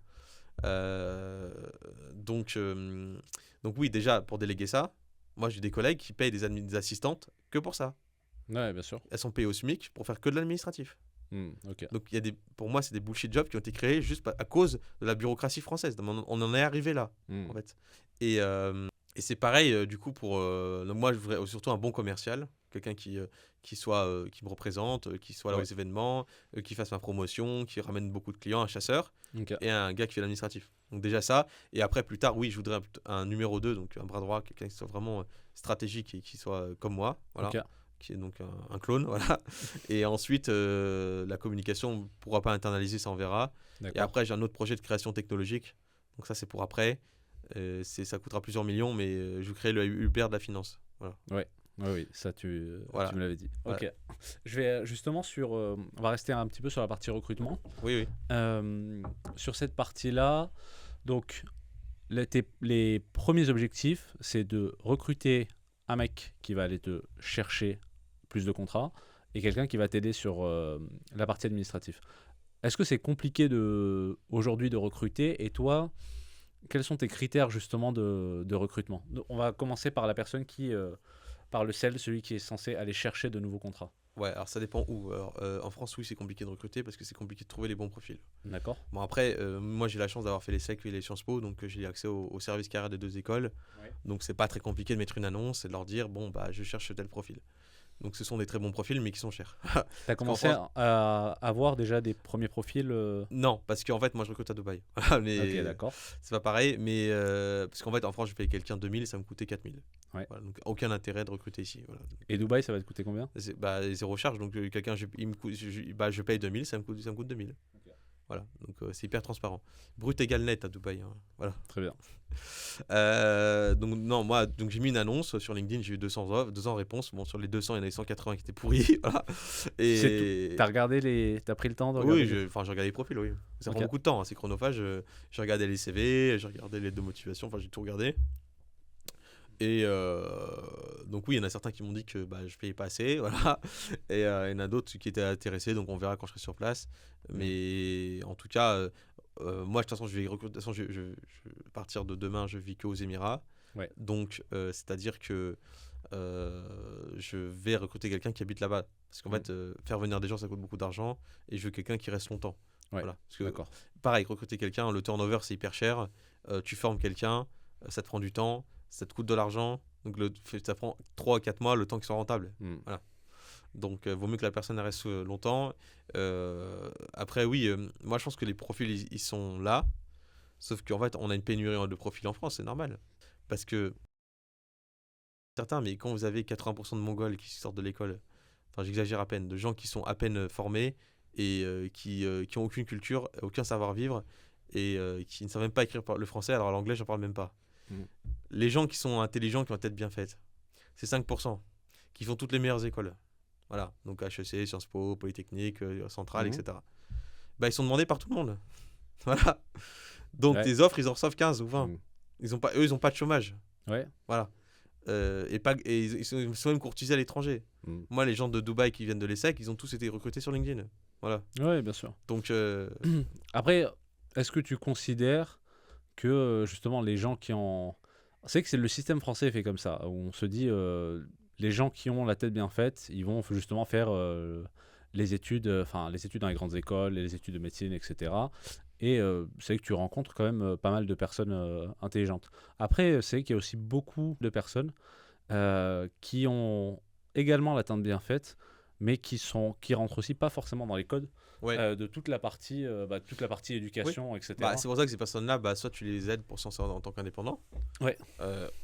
Ouais. Donc oui, déjà, pour déléguer ça, moi j'ai des collègues qui payent des assistantes que pour ça. Ouais, bien sûr. Elles sont payées au SMIC pour faire que de l'administratif. Ok. Donc pour moi, c'est des bullshit jobs qui ont été créés juste à cause de la bureaucratie française. On en est arrivé là, en fait. Et c'est pareil, du coup, donc moi, je voudrais surtout un bon commercial, quelqu'un qui me représente, qui soit là aux événements, qui fasse ma promotion, qui ramène beaucoup de clients, un chasseur, et un gars qui fait l'administratif. Donc déjà ça, et après, plus tard, oui, je voudrais un numéro 2, donc un bras droit, quelqu'un qui soit vraiment stratégique et qui soit comme moi, voilà, qui est donc un clone, voilà. Et ensuite, la communication, pourra pas internaliser, ça on verra. Et après, j'ai un autre projet de création technologique, donc ça c'est pour après. Ça coûtera plusieurs millions, mais je crée le Uber de la finance. Voilà. Oui, ça tu me l'avais dit. Voilà. Ok. Je vais justement on va rester un petit peu sur la partie recrutement. Oui. Sur cette partie-là, donc les premiers objectifs, c'est de recruter un mec qui va aller te chercher plus de contrats et quelqu'un qui va t'aider sur la partie administrative. Est-ce que c'est compliqué aujourd'hui de recruter, et toi, quels sont tes critères justement de recrutement? On va commencer par la personne par le sales, celui qui est censé aller chercher de nouveaux contrats. Ouais, alors ça dépend où. Alors, en France, oui, c'est compliqué de recruter parce que c'est compliqué de trouver les bons profils. D'accord. Bon, après, moi j'ai la chance d'avoir fait les SEC et les Sciences Po, donc j'ai accès au service carrière des deux écoles. Ouais. Donc c'est pas très compliqué de mettre une annonce et de leur dire, bon, bah je cherche tel profil. Donc ce sont des très bons profils, mais qui sont chers. Tu as commencé à avoir déjà des premiers profils Non, parce qu'en fait, moi je recrute à Dubaï. Mais ok, d'accord. C'est pas pareil, mais parce qu'en fait, en France, je paye quelqu'un 2000, ça me coûtait 4000. Ouais. Voilà, donc aucun intérêt de recruter ici. Voilà. Et Dubaï, ça va te coûter combien? Zéro charge, donc quelqu'un, je paye 2000, ça me coûte 2000. Okay. Voilà, donc c'est hyper transparent. Brut égale net à Dubaï. Hein. Voilà. Très bien. Donc non, moi, donc j'ai mis une annonce sur LinkedIn, j'ai eu 200 réponses. Bon, sur les 200, il y en avait 180 qui étaient pourris. Voilà. Et t'as pris le temps de regarder? Oui, j'ai regardé les profils, oui. Ça prend beaucoup de temps, hein, c'est chronophage. J'ai regardé les CV, j'ai regardé les lettres de motivation, enfin j'ai tout regardé. Et donc oui, il y en a certains qui m'ont dit que je payais pas assez, voilà. Et il y en a d'autres qui étaient intéressés, donc on verra quand je serai sur place. Mais en tout cas, moi de toute façon, à partir de demain, je vis qu'aux Émirats. Ouais. Donc c'est-à-dire que je vais recruter quelqu'un qui habite là-bas. Parce qu'en fait, faire venir des gens, ça coûte beaucoup d'argent, et je veux quelqu'un qui reste longtemps. Ouais. Voilà. Parce que, d'accord. Pareil, recruter quelqu'un, le turnover, c'est hyper cher. Tu formes quelqu'un, ça te prend du temps. Ça te coûte de l'argent, donc ça prend 3 à 4 mois le temps qu'ils soient rentables. Voilà. Donc vaut mieux que la personne reste longtemps. Après oui, moi je pense que les profils ils sont là, sauf qu'en fait on a une pénurie de profils en France, c'est normal. Parce que certains, mais quand vous avez 80% de Mongols qui sortent de l'école, enfin j'exagère à peine, de gens qui sont à peine formés et qui ont aucune culture, aucun savoir-vivre, et qui ne savent même pas écrire le français, alors l'anglais j'en parle même pas. Les gens qui sont intelligents, qui ont la tête bien faite, c'est 5%, qui font toutes les meilleures écoles. Voilà, donc HEC, Sciences Po, Polytechnique, Centrale, etc. Bah, ils sont demandés par tout le monde. Voilà. Donc, les offres, ils en reçoivent 15 ou 20. Ils ont pas de chômage. Ouais. Voilà. Et ils sont même courtisés à l'étranger. Moi, les gens de Dubaï qui viennent de l'ESSEC, ils ont tous été recrutés sur LinkedIn. Voilà. Oui, bien sûr. Donc, après, est-ce que tu considères que justement les gens qui ont... C'est que le système français est fait comme ça, où on se dit les gens qui ont la tête bien faite, ils vont justement faire les études dans les grandes écoles, les études de médecine, etc. Et c'est vrai que tu rencontres quand même pas mal de personnes intelligentes. Après, c'est vrai qu'il y a aussi beaucoup de personnes qui ont également la tête bien faite, mais qui rentrent aussi pas forcément dans les codes de toute la partie éducation, etc. C'est pour ça que ces personnes-là, soit tu les aides pour s'en sortir en tant qu'indépendants,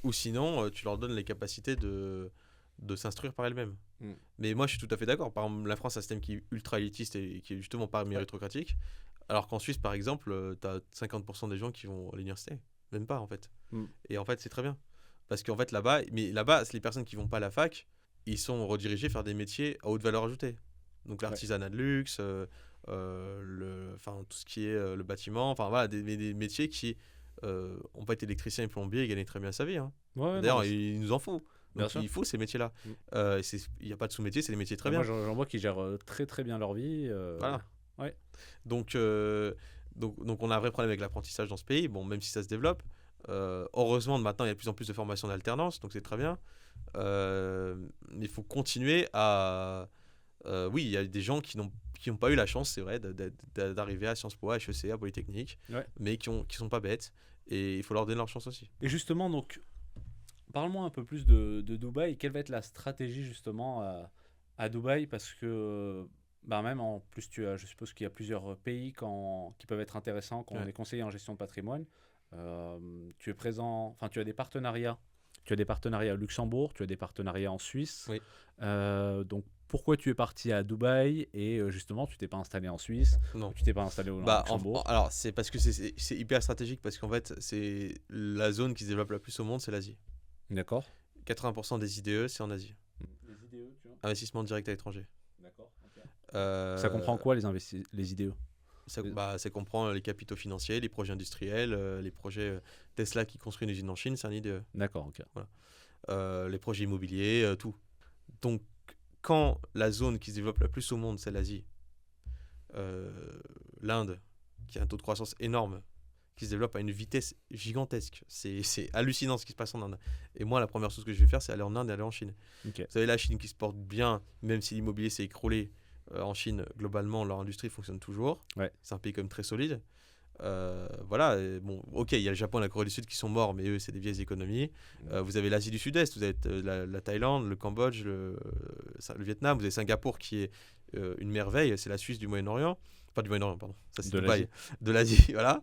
ou sinon tu leur donnes les capacités de s'instruire par elles-mêmes. Mais moi, je suis tout à fait d'accord. Par exemple, la France a un système qui est ultra élitiste et qui est justement pas méritocratique, alors qu'en Suisse, par exemple, tu as 50% des gens qui vont à l'université. Même pas, en fait. Et en fait, c'est très bien. Parce qu'en fait, là-bas, c'est les personnes qui vont pas à la fac, ils sont redirigés vers des métiers à haute valeur ajoutée. Donc l'artisanat de luxe, tout ce qui est le bâtiment, voilà, des métiers qui on peut être électricien et plombier et gagner très bien sa vie. Hein. D'ailleurs, il nous en faut. Donc il faut ces métiers-là. Il n'y a pas de sous-métier, c'est des métiers très bien. Moi, j'en vois qui gèrent très très bien leur vie. Voilà. Donc on a un vrai problème avec l'apprentissage dans ce pays, même si ça se développe. Heureusement, maintenant, il y a de plus en plus de formations d'alternance, donc c'est très bien. Mais il faut continuer à... oui, il y a des gens qui n'ont pas eu la chance, c'est vrai, d'arriver à Sciences Po, à HEC, à Polytechnique, mais qui sont pas bêtes, et il faut leur donner leur chance aussi. Et justement, donc, parle-moi un peu plus de Dubaï. Quelle va être la stratégie justement à Dubaï, parce que même en plus, je suppose qu'il y a plusieurs pays qui peuvent être intéressants quand on est conseiller en gestion de patrimoine. Tu es présent, tu as des partenariats. Tu as des partenariats au Luxembourg, tu as des partenariats en Suisse. Donc, pourquoi tu es parti à Dubaï et justement, tu t'es pas installé en Suisse? Non. Tu t'es pas installé au Luxembourg? Alors, c'est parce que c'est hyper stratégique, parce qu'en fait, c'est la zone qui se développe la plus au monde, c'est l'Asie. D'accord. 80% des IDE, c'est en Asie. Les IDE, tu vois? Investissement direct à l'étranger. D'accord. Okay. Ça comprend quoi les IDE? Ça comprend les capitaux financiers, les projets industriels, les projets Tesla qui construit une usine en Chine, c'est un IDE. D'accord, ok. Voilà. Les projets immobiliers, tout. Donc, quand la zone qui se développe la plus au monde, c'est l'Asie, l'Inde, qui a un taux de croissance énorme, qui se développe à une vitesse gigantesque. C'est hallucinant ce qui se passe en Inde. Et moi, la première chose que je vais faire, c'est aller en Inde et aller en Chine. Okay. Vous savez, la Chine qui se porte bien, même si l'immobilier s'est écroulé, en Chine, globalement, leur industrie fonctionne toujours. C'est un pays quand même très solide. Voilà. Ok, il y a le Japon et la Corée du Sud qui sont morts, mais eux, c'est des vieilles économies. Vous avez l'Asie du Sud-Est, vous avez la Thaïlande, le Cambodge, le Vietnam. Vous avez Singapour qui est une merveille, c'est la Suisse du Moyen-Orient. Pas du Moyen-Orient, pardon. Ça, c'est Dubaï. De l'Asie, voilà.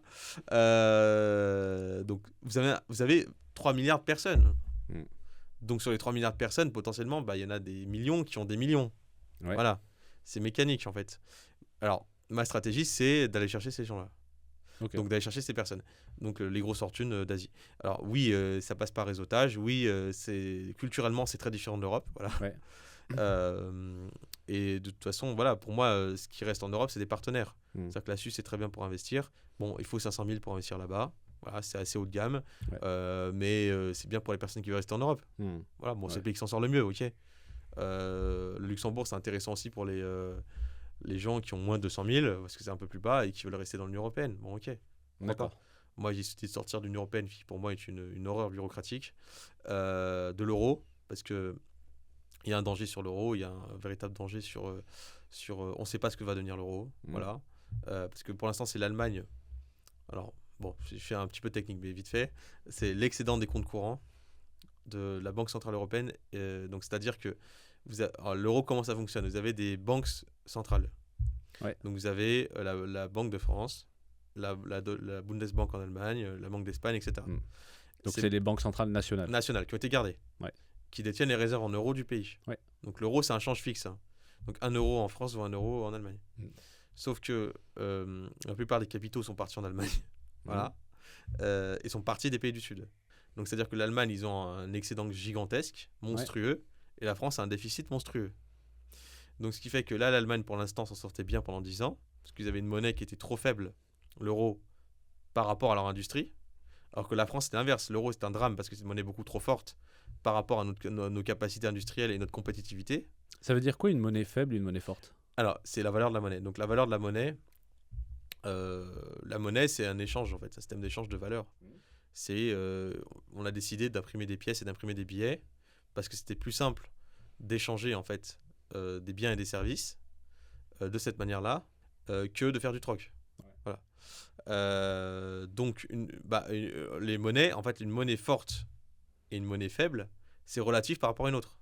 Donc, vous avez 3 milliards de personnes. Donc, sur les 3 milliards de personnes, potentiellement, il y en a des millions qui ont des millions. Voilà. C'est mécanique, en fait. Alors, ma stratégie, c'est d'aller chercher ces gens-là. Okay. Donc, d'aller chercher ces personnes. Donc, les grosses fortunes d'Asie. Alors, oui, ça passe par réseautage. Oui, culturellement, c'est très différent de l'Europe. Voilà. Et de toute façon, voilà, pour moi, ce qui reste en Europe, c'est des partenaires. C'est-à-dire que la Suisse, c'est très bien pour investir. Bon, il faut 500 000 pour investir là-bas. Voilà, c'est assez haut de gamme. Mais c'est bien pour les personnes qui veulent rester en Europe. Voilà, c'est le pays qui s'en sort le mieux, ok. Le Luxembourg, c'est intéressant aussi pour les gens qui ont moins de 200 000, parce que c'est un peu plus bas et qui veulent rester dans l'Union européenne. Bon, ok. D'accord. Moi, j'ai décidé de sortir de l'Union européenne, qui pour moi est une horreur bureaucratique, de l'euro, parce que il y a un danger sur l'euro, il y a un véritable danger sur on ne sait pas ce que va devenir l'euro. Voilà. Parce que pour l'instant, c'est l'Allemagne. Alors, bon, je fais un petit peu technique, mais vite fait. C'est l'excédent des comptes courants de la Banque Centrale Européenne. Donc, c'est-à-dire que l'euro, comment ça fonctionne? Vous avez des banques centrales. Donc, vous avez la Banque de France, la Bundesbank en Allemagne, la Banque d'Espagne, etc. Donc, c'est les banques centrales nationales. Nationales, qui ont été gardées. Qui détiennent les réserves en euros du pays. Donc, l'euro, c'est un change fixe. Hein. Donc, 1 euro en France ou 1 euro en Allemagne. Sauf que la plupart des capitaux sont partis en Allemagne. Voilà. Et sont partis des pays du Sud. Donc c'est-à-dire que l'Allemagne, ils ont un excédent gigantesque, monstrueux, et la France a un déficit monstrueux. Donc ce qui fait que là, l'Allemagne, pour l'instant, s'en sortait bien pendant 10 ans, parce qu'ils avaient une monnaie qui était trop faible, l'euro, par rapport à leur industrie. Alors que la France, c'était l'inverse. L'euro, c'est un drame parce que c'est une monnaie beaucoup trop forte par rapport à nos capacités industrielles et notre compétitivité. Ça veut dire quoi une monnaie faible et une monnaie forte? Alors, c'est la valeur de la monnaie. Donc, la valeur de la monnaie, c'est un échange, en fait, un système d'échange de valeur. On a décidé d'imprimer des pièces et d'imprimer des billets parce que c'était plus simple d'échanger, en fait, des biens et des services de cette manière-là que de faire du troc. Voilà. Donc, les monnaies, en fait, une monnaie forte et une monnaie faible, c'est relatif par rapport à une autre.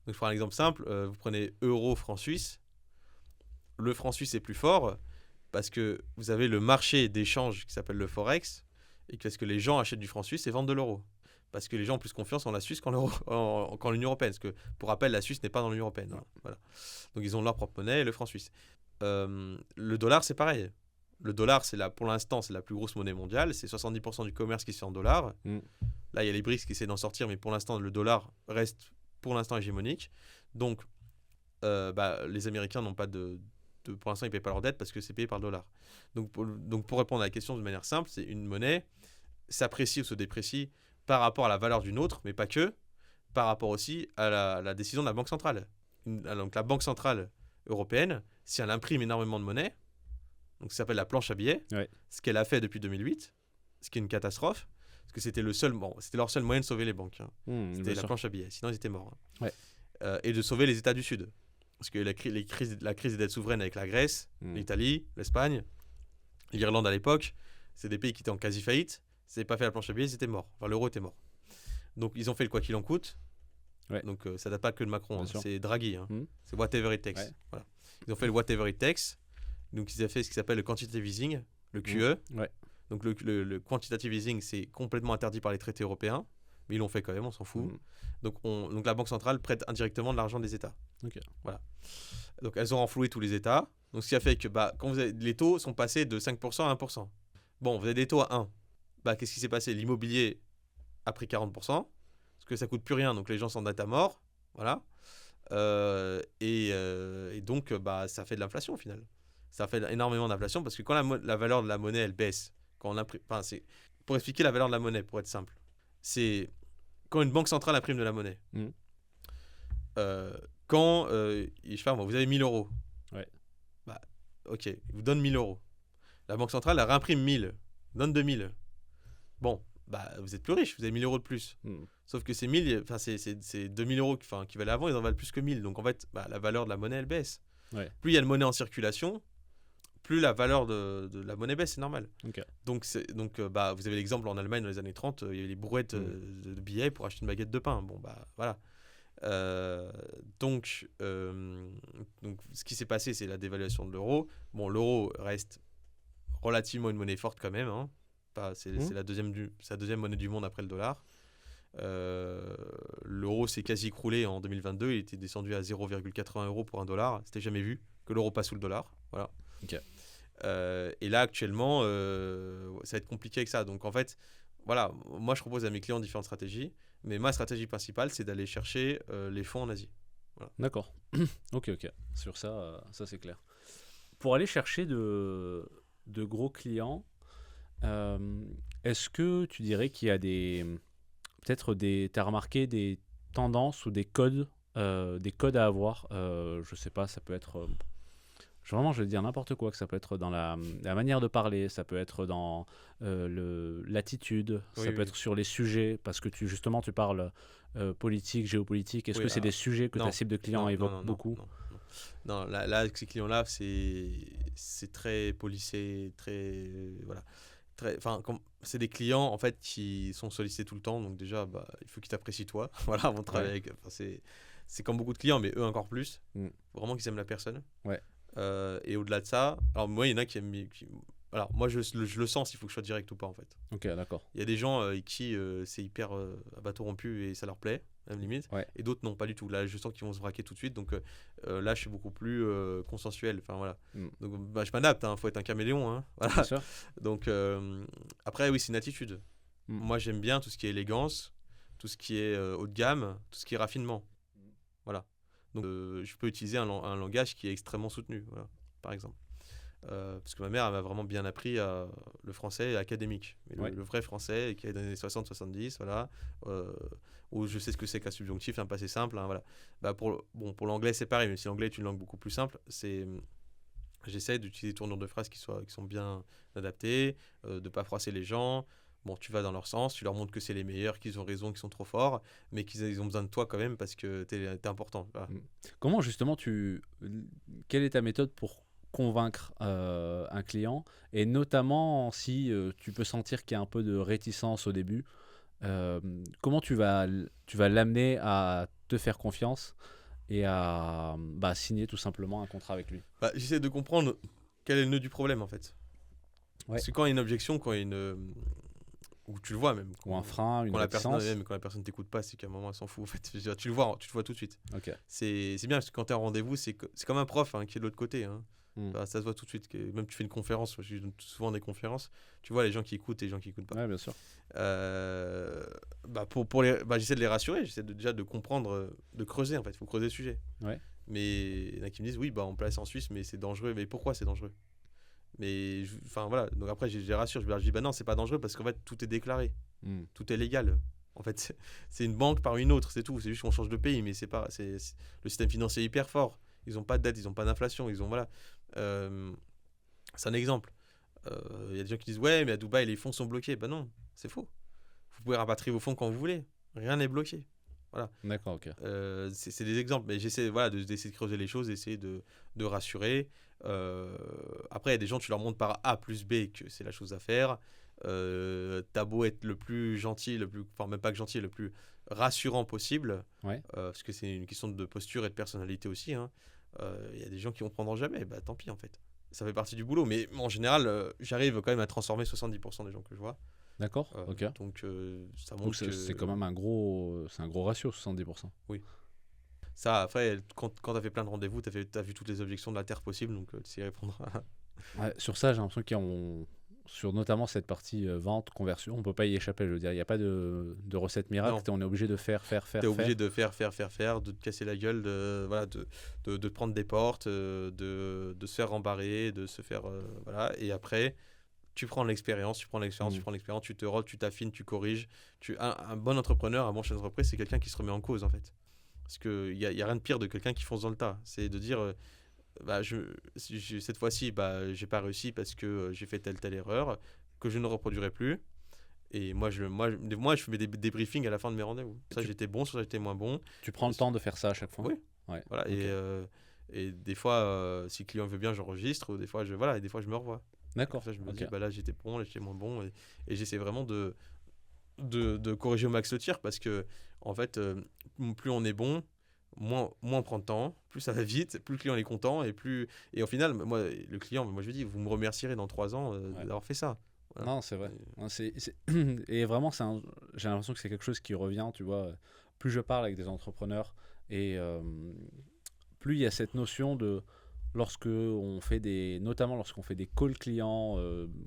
Donc, je prends un exemple simple. Vous prenez euro, franc suisse. Le franc suisse est plus fort parce que vous avez le marché d'échange qui s'appelle le Forex et parce que les gens achètent du franc suisse et vendent de l'euro. Parce que les gens ont plus confiance en la Suisse qu'en l'Union européenne. Parce que, pour rappel, la Suisse n'est pas dans l'Union européenne. Hein. Voilà. Donc, ils ont leur propre monnaie, le franc suisse. Le dollar, c'est pareil. Le dollar, pour l'instant, c'est la plus grosse monnaie mondiale. C'est 70% du commerce qui se fait en dollars. Là, il y a les BRICS qui essaient d'en sortir, mais pour l'instant, le dollar reste pour l'instant hégémonique. Donc, les Américains n'ont pas pour l'instant, ils ne payent pas leur dette parce que c'est payé par le dollar. Donc, pour répondre à la question de manière simple, c'est une monnaie s'apprécie ou se déprécie par rapport à la valeur d'une autre, mais pas que, par rapport aussi à la décision de la Banque centrale. Donc, la Banque centrale européenne, si elle imprime énormément de monnaie, donc ça s'appelle la planche à billets, ce qu'elle a fait depuis 2008, ce qui est une catastrophe, parce que c'était leur seul moyen de sauver les banques. Hein. C'était la planche à billets, sinon ils étaient morts. Hein. Et de sauver les États du Sud. Parce que la crise des dettes souveraines avec la Grèce, l'Italie, l'Espagne, l'Irlande à l'époque, c'est des pays qui étaient en quasi-faillite. Si ils n'avaient pas fait la planche à billets, ils étaient morts. Enfin, l'euro était mort. Donc, ils ont fait le quoi qu'il en coûte. Donc, ça ne date pas que de Macron. Hein. C'est Draghi. Hein. C'est whatever it takes. Voilà. Ils ont fait le whatever it takes. Donc, ils ont fait ce qui s'appelle le quantitative easing, le QE. Donc, le quantitative easing, c'est complètement interdit par les traités européens. Mais ils l'ont fait quand même, on s'en fout. Donc la Banque centrale prête indirectement de l'argent des États. Voilà. Donc elles ont renfloué tous les États. Donc ce qui a fait que quand les taux sont passés de 5% à 1%. Bon, vous avez des taux à 1. Qu'est-ce qui s'est passé? L'immobilier a pris 40%. Parce que ça coûte plus rien, donc les gens s'endettent à mort. Voilà. Et donc ça fait de l'inflation au final. Ça fait énormément d'inflation parce que quand la valeur de la monnaie elle baisse, pour expliquer la valeur de la monnaie, pour être simple, c'est quand une banque centrale imprime de la monnaie. Quand, je sais pas moi, vous avez 1000 euros. Ok, il vous donne 1000 euros. La banque centrale, elle réimprime 1000, donne 2000. Bon, vous êtes plus riche, vous avez 1000 euros de plus. Sauf que ces 1000, c'est 2000 euros qui valaient avant, ils en valent plus que 1000. Donc en fait, la valeur de la monnaie, elle baisse. Plus il y a de monnaie en circulation, plus la valeur de la monnaie baisse, c'est normal. Donc vous avez l'exemple en Allemagne dans les années 30, il y avait les brouettes de billets pour acheter une baguette de pain. Bon, voilà. Donc, ce qui s'est passé, c'est la dévaluation de l'euro. Bon, l'euro reste relativement une monnaie forte quand même. Hein. C'est la deuxième monnaie du monde après le dollar. L'euro s'est quasi écroulé en 2022. Il était descendu à 0,80 € pour $1. C'était jamais vu que l'euro passe sous le dollar. Voilà. Et là, actuellement, ça va être compliqué avec ça. Donc, en fait, voilà, moi, je propose à mes clients différentes stratégies. Mais ma stratégie principale, c'est d'aller chercher les fonds en Asie. Voilà. D'accord. Ok. Sur ça, c'est clair. Pour aller chercher de gros clients, est-ce que tu dirais qu'il y a t'as remarqué des tendances ou des codes à avoir? Je sais pas, ça peut être... je vais dire n'importe quoi, que ça peut être dans la manière de parler, ça peut être dans l'attitude, ça peut être sur les sujets, parce que tu parles politique, géopolitique. Est-ce que c'est des sujets que ta cible de clients évoque beaucoup? Non, là, avec ces clients-là, c'est très policé, très... voilà. C'est des clients en fait qui sont sollicités tout le temps, donc déjà il faut qu'ils t'apprécient toi. Voilà, on travaille avec... c'est comme beaucoup de clients, mais eux encore plus. Vraiment qu'ils aiment la personne. Et au-delà de ça, alors moi il y en a qui aiment... Alors moi je le sens s'il faut que je sois direct ou pas en fait. Ok, d'accord. Il y a des gens qui c'est hyper à bâton rompu et ça leur plaît, même limite. Et d'autres non, pas du tout. Là je sens qu'ils vont se braquer tout de suite, donc là je suis beaucoup plus consensuel. Enfin voilà. Donc je m'adapte, faut être un caméléon. Hein. Voilà. Bien sûr. Donc après oui, c'est une attitude. Moi, j'aime bien tout ce qui est élégance, tout ce qui est haut de gamme, tout ce qui est raffinement. Voilà. Donc, je peux utiliser un langage qui est extrêmement soutenu, voilà, par exemple. Parce que ma mère elle m'a vraiment bien appris le français académique, mais le vrai français qui est dans les années 60-70, voilà, où je sais ce que c'est qu'un subjonctif, un passé simple, hein, voilà. Bah pour l'anglais c'est pareil, mais si l'anglais est une langue beaucoup plus simple, j'essaie d'utiliser des tournures de phrases qui sont bien adaptées, de ne pas froisser les gens. Bon, tu vas dans leur sens, tu leur montres que c'est les meilleurs, qu'ils ont raison, qu'ils sont trop forts, mais qu'ils ont besoin de toi quand même parce que t'es important. Voilà. Comment justement quelle est ta méthode pour convaincre un client, et notamment si tu peux sentir qu'il y a un peu de réticence au début, comment tu vas l'amener à te faire confiance et à signer tout simplement un contrat avec lui? J'essaie de comprendre quel est le nœud du problème en fait. Parce que quand il y a une objection, quand il y a une... ou tu le vois même. Ou un frein, une réticence. réticence. Quand la personne t'écoute pas, c'est qu'à un moment elle s'en fout. En fait. Je veux dire, tu le vois tout de suite. Okay. C'est bien parce que quand tu es en rendez-vous, c'est comme un prof qui est de l'autre côté. Hein. Ça se voit tout de suite. Même tu fais une conférence, je donne souvent des conférences, tu vois les gens qui écoutent et les gens qui écoutent pas. Ouais, bien sûr. J'essaie de les rassurer, j'essaie déjà de comprendre, de creuser en fait. Il faut creuser le sujet. Ouais. Mais il y en a qui me disent oui, on place en Suisse, mais c'est dangereux. Mais pourquoi c'est dangereux? Mais voilà, donc après je les rassure, je leur dis non, c'est pas dangereux parce qu'en fait tout est déclaré, tout est légal. En fait, c'est une banque par une autre, c'est tout. C'est juste qu'on change de pays, mais le système financier est hyper fort. Ils ont pas de dette, ils ont pas d'inflation, ils ont voilà. C'est un exemple. Il y a des gens qui disent ouais, mais à Dubaï les fonds sont bloqués. Ben non, c'est faux. Vous pouvez rapatrier vos fonds quand vous voulez. Rien n'est bloqué. Voilà. D'accord, ok. C'est des exemples, mais j'essaie d'essayer de creuser les choses, d'essayer de rassurer. Après, il y a des gens, tu leur montres par A plus B que c'est la chose à faire. T'as beau être le plus gentil, enfin même pas que gentil, le plus rassurant possible, parce que c'est une question de posture et de personnalité aussi. Hein. Y a des gens qui ne comprendront jamais, tant pis en fait. Ça fait partie du boulot, mais en général, j'arrive quand même à transformer 70% des gens que je vois. D'accord, ok. Donc ça montre que... c'est quand même un gros ratio, 70%. Oui. Ça, après, quand tu as fait plein de rendez-vous, tu as vu toutes les objections de la Terre possibles, donc tu sais y répondre. Sur ça, j'ai l'impression sur notamment cette partie vente, conversion, on peut pas y échapper, je veux dire. Il n'y a pas de recette miracle, on est obligé de faire. Tu es obligé de faire, de te casser la gueule, de prendre des portes, de se faire rembarrer, de se faire... voilà, et après... Tu prends l'expérience, tu te rôles, tu t'affines, tu corriges. Un bon entrepreneur, un bon chef d'entreprise, c'est quelqu'un qui se remet en cause en fait. Parce qu'il y a rien de pire de quelqu'un qui fonce dans le tas. C'est de dire, cette fois-ci, j'ai pas réussi parce que j'ai fait telle erreur, que je ne reproduirai plus. Et moi, je fais des débriefings à la fin de mes rendez-vous. Ça, j'étais bon, ça, j'étais moins bon. Tu prends le temps de faire ça à chaque fois? Oui. Ouais. Voilà. Okay. Et des fois, si le client veut bien, j'enregistre. Ou des fois, je me revois. D'accord. Ça, je me dis, là j'étais bon, là j'étais moins bon, et j'essaie vraiment de corriger au max le tir, parce que en fait, plus on est bon, moins on prend de temps, plus ça va vite, plus le client est content, et au final, moi je lui dis, vous me remercierez dans 3 ans d'avoir fait ça. Voilà. Non, c'est vrai. Et vraiment, j'ai l'impression que c'est quelque chose qui revient, tu vois. Plus je parle avec des entrepreneurs, et plus il y a cette notion de... notamment lorsqu'on fait des calls clients,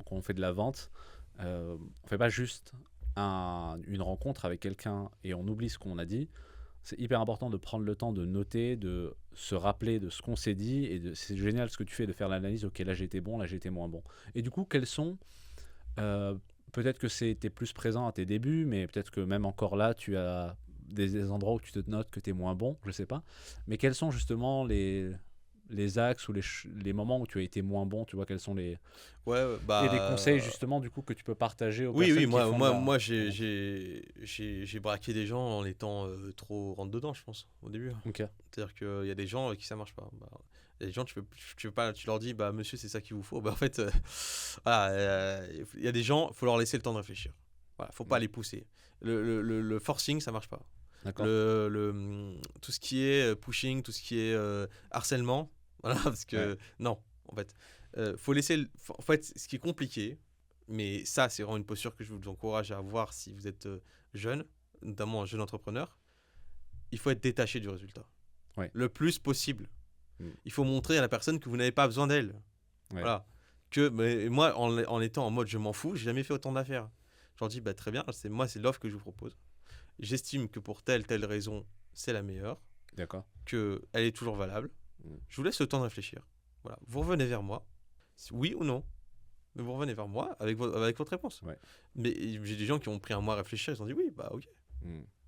qu'on fait de la vente, on fait pas juste une rencontre avec quelqu'un et on oublie ce qu'on a dit. C'est hyper important de prendre le temps de noter, de se rappeler de ce qu'on s'est dit, et c'est génial ce que tu fais, de faire l'analyse. Ok, là j'étais bon, là j'étais moins bon. Et du coup, quels sont... peut-être que c'était plus présent à tes débuts, mais peut-être que même encore là, tu as des endroits où tu te notes que tu es moins bon, je sais pas. Mais quels sont justement les axes ou les moments où tu as été moins bon, tu vois, quels sont les... et des conseils justement du coup que tu peux partager aux personnes qui font moi j'ai braqué des gens en étant trop rentre dedans, je pense, au début. Okay. C'est-à-dire qu'il y a des gens avec qui ça marche pas. Il y a des gens, tu veux pas, tu leur dis monsieur, c'est ça qu'il vous faut. En fait, il y a des gens, faut leur laisser le temps de réfléchir. Voilà, faut pas les pousser. Le forcing, ça marche pas. D'accord. Tout ce qui est pushing, tout ce qui est harcèlement, voilà, parce que non, en fait, faut laisser. En fait, ce qui est compliqué, mais ça, c'est vraiment une posture que je vous encourage à avoir si vous êtes jeune, notamment un jeune entrepreneur. Il faut être détaché du résultat, le plus possible. Il faut montrer à la personne que vous n'avez pas besoin d'elle. Voilà. Mais moi, en étant en mode je m'en fous, j'ai jamais fait autant d'affaires. Je leur dis, bah, très bien, c'est l'offre que je vous propose. J'estime que pour telle raison, c'est la meilleure, D'accord. qu'elle est toujours valable. Je vous laisse le temps de réfléchir. Voilà. Vous revenez vers moi, oui ou non. Mais vous revenez vers moi avec votre réponse. Ouais. Mais j'ai des gens qui ont pris un mois à réfléchir, ils ont dit oui, bah ok.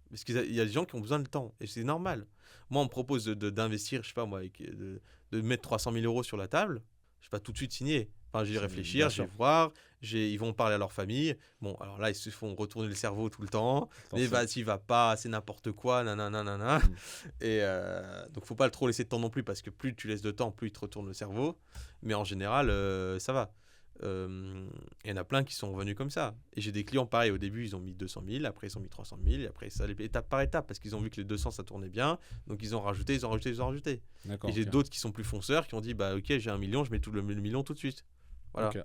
Parce qu'il y a des gens qui ont besoin de temps, et c'est normal. Moi, on me propose d'investir, je sais pas moi, de mettre 300 000 euros sur la table, je vais pas tout de suite signer. Enfin, je vais réfléchir, je vais voir, ils vont parler à leur famille. Bon, alors là, ils se font retourner le cerveau tout le temps. Mais s'il va pas, c'est n'importe quoi, nanana. Et donc, faut pas trop laisser de temps non plus, parce que plus tu laisses de temps, plus il te retourne le cerveau. Mais en général, ça va. Il y en a plein qui sont revenus comme ça. Et j'ai des clients pareil, au début ils ont mis 200 000, après ils ont mis 300 000, et après ça allait étape par étape parce qu'ils ont vu que les 200 ça tournait bien, donc ils ont rajouté. Et j'ai d'autres qui sont plus fonceurs qui ont dit bah ok, j'ai 1 million, je mets tout le million tout de suite. Voilà. Okay.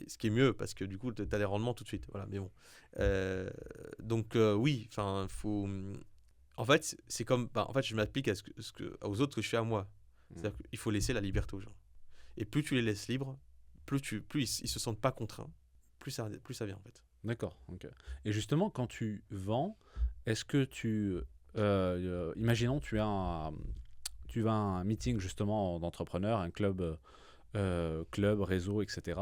Ce qui est mieux parce que du coup tu as les rendements tout de suite. Voilà, mais bon. Donc oui, enfin faut. En fait, c'est comme. En fait, je m'applique aux autres que je fais à moi. C'est-à-dire qu'il faut laisser la liberté aux gens. Et plus tu les laisses libres, plus ils se sentent pas contraints, plus ça vient en fait. D'accord. Okay. Et justement, quand tu vends, est-ce que imaginons tu vas à un meeting justement d'entrepreneurs, un club, réseau, etc.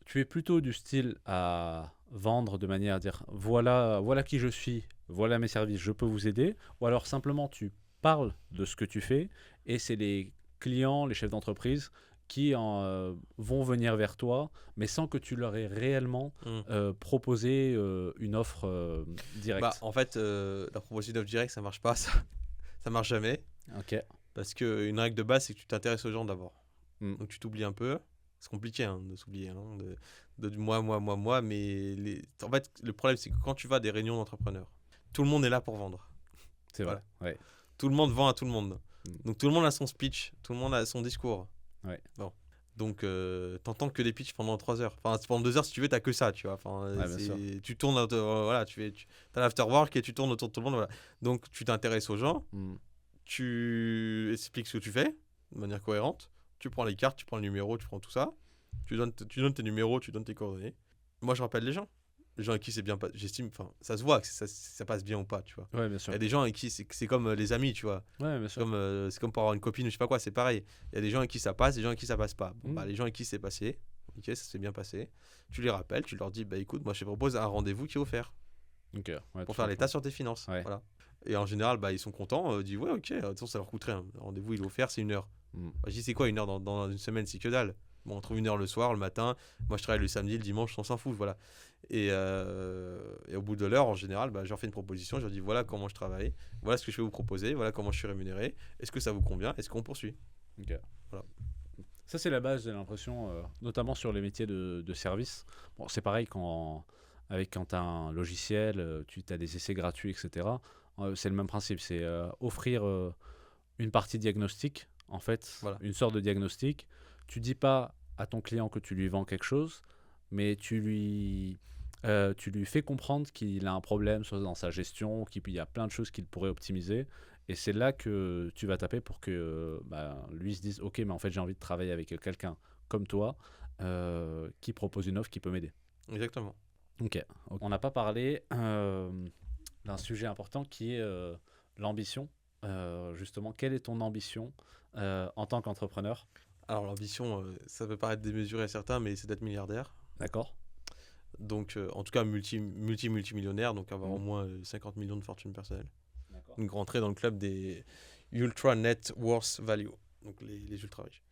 Tu es plutôt du style à vendre de manière à dire voilà qui je suis, voilà mes services, je peux vous aider, ou alors simplement tu parles de ce que tu fais et c'est les clients, les chefs d'entreprise qui vont venir vers toi, mais sans que tu leur aies réellement proposé une offre directe. Bah, en fait, la proposition d'offre directe, ça marche pas, ça marche jamais. Ok. Parce qu'une règle de base, c'est que tu t'intéresses aux gens d'abord. Donc tu t'oublies un peu. C'est compliqué de s'oublier, de moi, mais en fait, le problème, c'est que quand tu vas à des réunions d'entrepreneurs, tout le monde est là pour vendre. C'est vrai, ouais. Tout le monde vend à tout le monde. Donc tout le monde a son speech, tout le monde a son discours. Ouais. Bon. Donc, t'entends que des pitchs pendant 3 heures. Enfin, pendant 2 heures, si tu veux, t'as que ça, tu vois. Enfin, tu tournes, voilà, t'as l'afterwork et tu tournes autour de tout le monde. Voilà. Donc, tu t'intéresses aux gens, tu expliques ce que tu fais de manière cohérente. Tu prends les cartes, tu prends le numéro, tu prends tout ça. Tu donnes tes numéros, tu donnes tes coordonnées. Moi, je rappelle les gens. Les gens avec qui c'est bien passé, j'estime, enfin, ça se voit que ça passe bien ou pas, tu vois. Ouais, bien sûr. Il y a des gens avec qui c'est comme les amis, tu vois. Ouais, bien sûr. C'est comme pour avoir une copine ou je sais pas quoi, c'est pareil. Il y a des gens avec qui ça passe, des gens avec qui ça passe pas. Bon, bah, les gens avec qui c'est passé, ok, ça s'est bien passé. Tu les rappelles, tu leur dis, bah écoute, moi je te propose un rendez-vous qui est offert. Okay, ouais, pour faire l'état sur tes finances. Ouais. Voilà. Et en général, bah, ils sont contents, ils disent, ouais, ok, de toute façon, ça leur coûterait. Le rendez-vous, il est offert, c'est 1 heure. Bah, je dis, c'est quoi 1 heure dans une semaine, c'est que dalle. Bon, on trouve 1 heure le soir, le matin. Moi, je travaille le samedi, le dimanche, on s'en fout. Voilà. Et au bout de l'heure, en général, bah, je leur fais une proposition. Je leur dis voilà comment je travaille, voilà ce que je vais vous proposer, voilà comment je suis rémunéré. Est-ce que ça vous convient? Est-ce qu'on poursuit? Okay. Voilà. Ça, c'est la base, j'ai l'impression, notamment sur les métiers de service. Bon, c'est pareil quand tu as un logiciel, tu as des essais gratuits, etc. C'est le même principe. C'est offrir une partie diagnostic, en fait, voilà. Une sorte de diagnostic. Tu dis pas à ton client que tu lui vends quelque chose, mais tu lui fais comprendre qu'il a un problème soit dans sa gestion, qu'il y a plein de choses qu'il pourrait optimiser. Et c'est là que tu vas taper pour que lui se dise « Ok, mais en fait, j'ai envie de travailler avec quelqu'un comme toi qui propose une offre qui peut m'aider. » Exactement. Ok. On n'a pas parlé d'un sujet important qui est l'ambition. Justement, quelle est ton ambition en tant qu'entrepreneur? Alors l'ambition, ça peut paraître démesuré à certains, mais c'est d'être milliardaire. D'accord. Donc en tout cas multimillionnaire, donc avoir au moins 50 millions de fortune personnelle. D'accord. Donc rentrer dans le club des Ultra Net Worth Value, donc les ultra riches.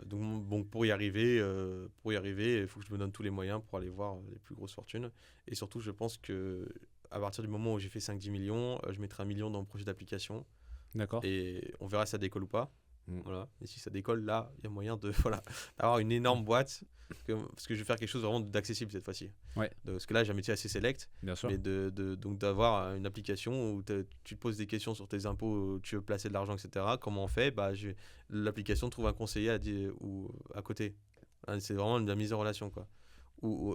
Donc bon, pour y arriver, il faut que je me donne tous les moyens pour aller voir les plus grosses fortunes. Et surtout, je pense que à partir du moment où j'ai fait 5-10 millions, je mettrai 1 million dans mon projet d'application. D'accord. Et on verra si ça décolle ou pas. Voilà. Et si ça décolle, là, il y a moyen d'avoir une énorme boîte. Parce que je vais faire quelque chose vraiment d'accessible cette fois-ci. Ouais. Parce que là, j'ai un métier assez select. Bien sûr. Mais donc d'avoir une application où tu te poses des questions sur tes impôts, où tu veux placer de l'argent, etc. Comment on fait? L'application trouve un conseiller à côté. C'est vraiment de la mise en relation, quoi.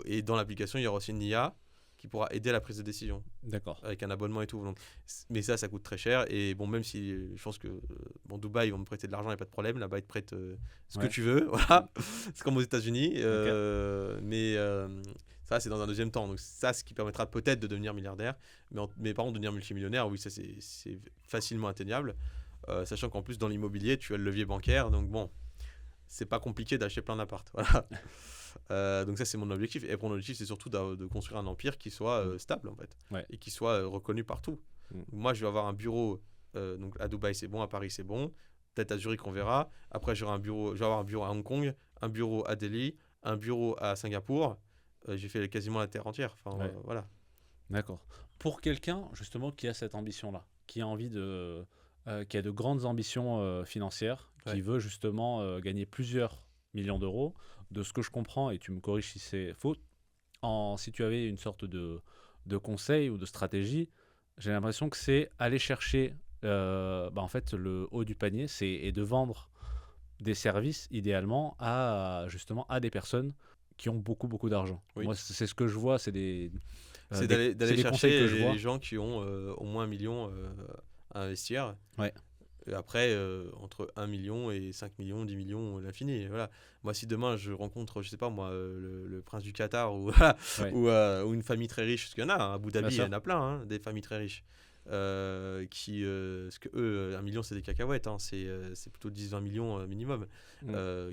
Et dans l'application, il y aura aussi une IA qui pourra aider à la prise de décision D'accord. avec un abonnement et tout. Donc, mais ça coûte très cher. Et bon, même si je pense que Dubaï, ils vont me prêter de l'argent, il n'y a pas de problème. Là-bas, ils te prêtent ce que tu veux. Voilà. C'est comme aux États-Unis. Mais ça, c'est dans un deuxième temps. Donc, ça, ce qui permettra peut-être de devenir milliardaire. Mais par contre, devenir multimillionnaire, oui, ça, c'est facilement atteignable. Sachant qu'en plus, dans l'immobilier, tu as le levier bancaire. Donc, bon, c'est pas compliqué d'acheter plein d'apparts. Voilà. Donc ça, c'est mon objectif. Et mon objectif, c'est surtout de construire un empire qui soit stable, en fait. Ouais. Et qui soit reconnu partout. Moi, je vais avoir un bureau donc à Dubaï, c'est bon. À Paris, c'est bon. Peut-être à Zurich, on verra. Après, je vais avoir un bureau à Hong Kong, un bureau à Delhi, un bureau à Singapour. J'ai fait quasiment la terre entière. Enfin, voilà. D'accord. Pour quelqu'un, justement, qui a cette ambition-là, qui a envie qui a de grandes ambitions financières, qui veut justement gagner plusieurs millions d'euros, de ce que je comprends, et tu me corriges si c'est faux, si tu avais une sorte de conseil ou de stratégie, j'ai l'impression que c'est aller chercher en fait, le haut du panier, et de vendre des services idéalement justement à des personnes qui ont beaucoup d'argent. Oui. Moi, c'est ce que je vois, c'est c'est d'aller des conseils que je vois. les gens qui ont au moins 1 million à investir. Ouais. Et après, entre 1 million et 5 millions, 10 millions, l'infini. Voilà. Moi, si demain je rencontre, je sais pas moi, le prince du Qatar ou ou une famille très riche, parce qu'il y en a, hein, à Abu Dhabi, il y en a plein, hein, des familles très riches. Parce que eux, 1 million, c'est des cacahuètes, hein, c'est plutôt 10-20 millions minimum.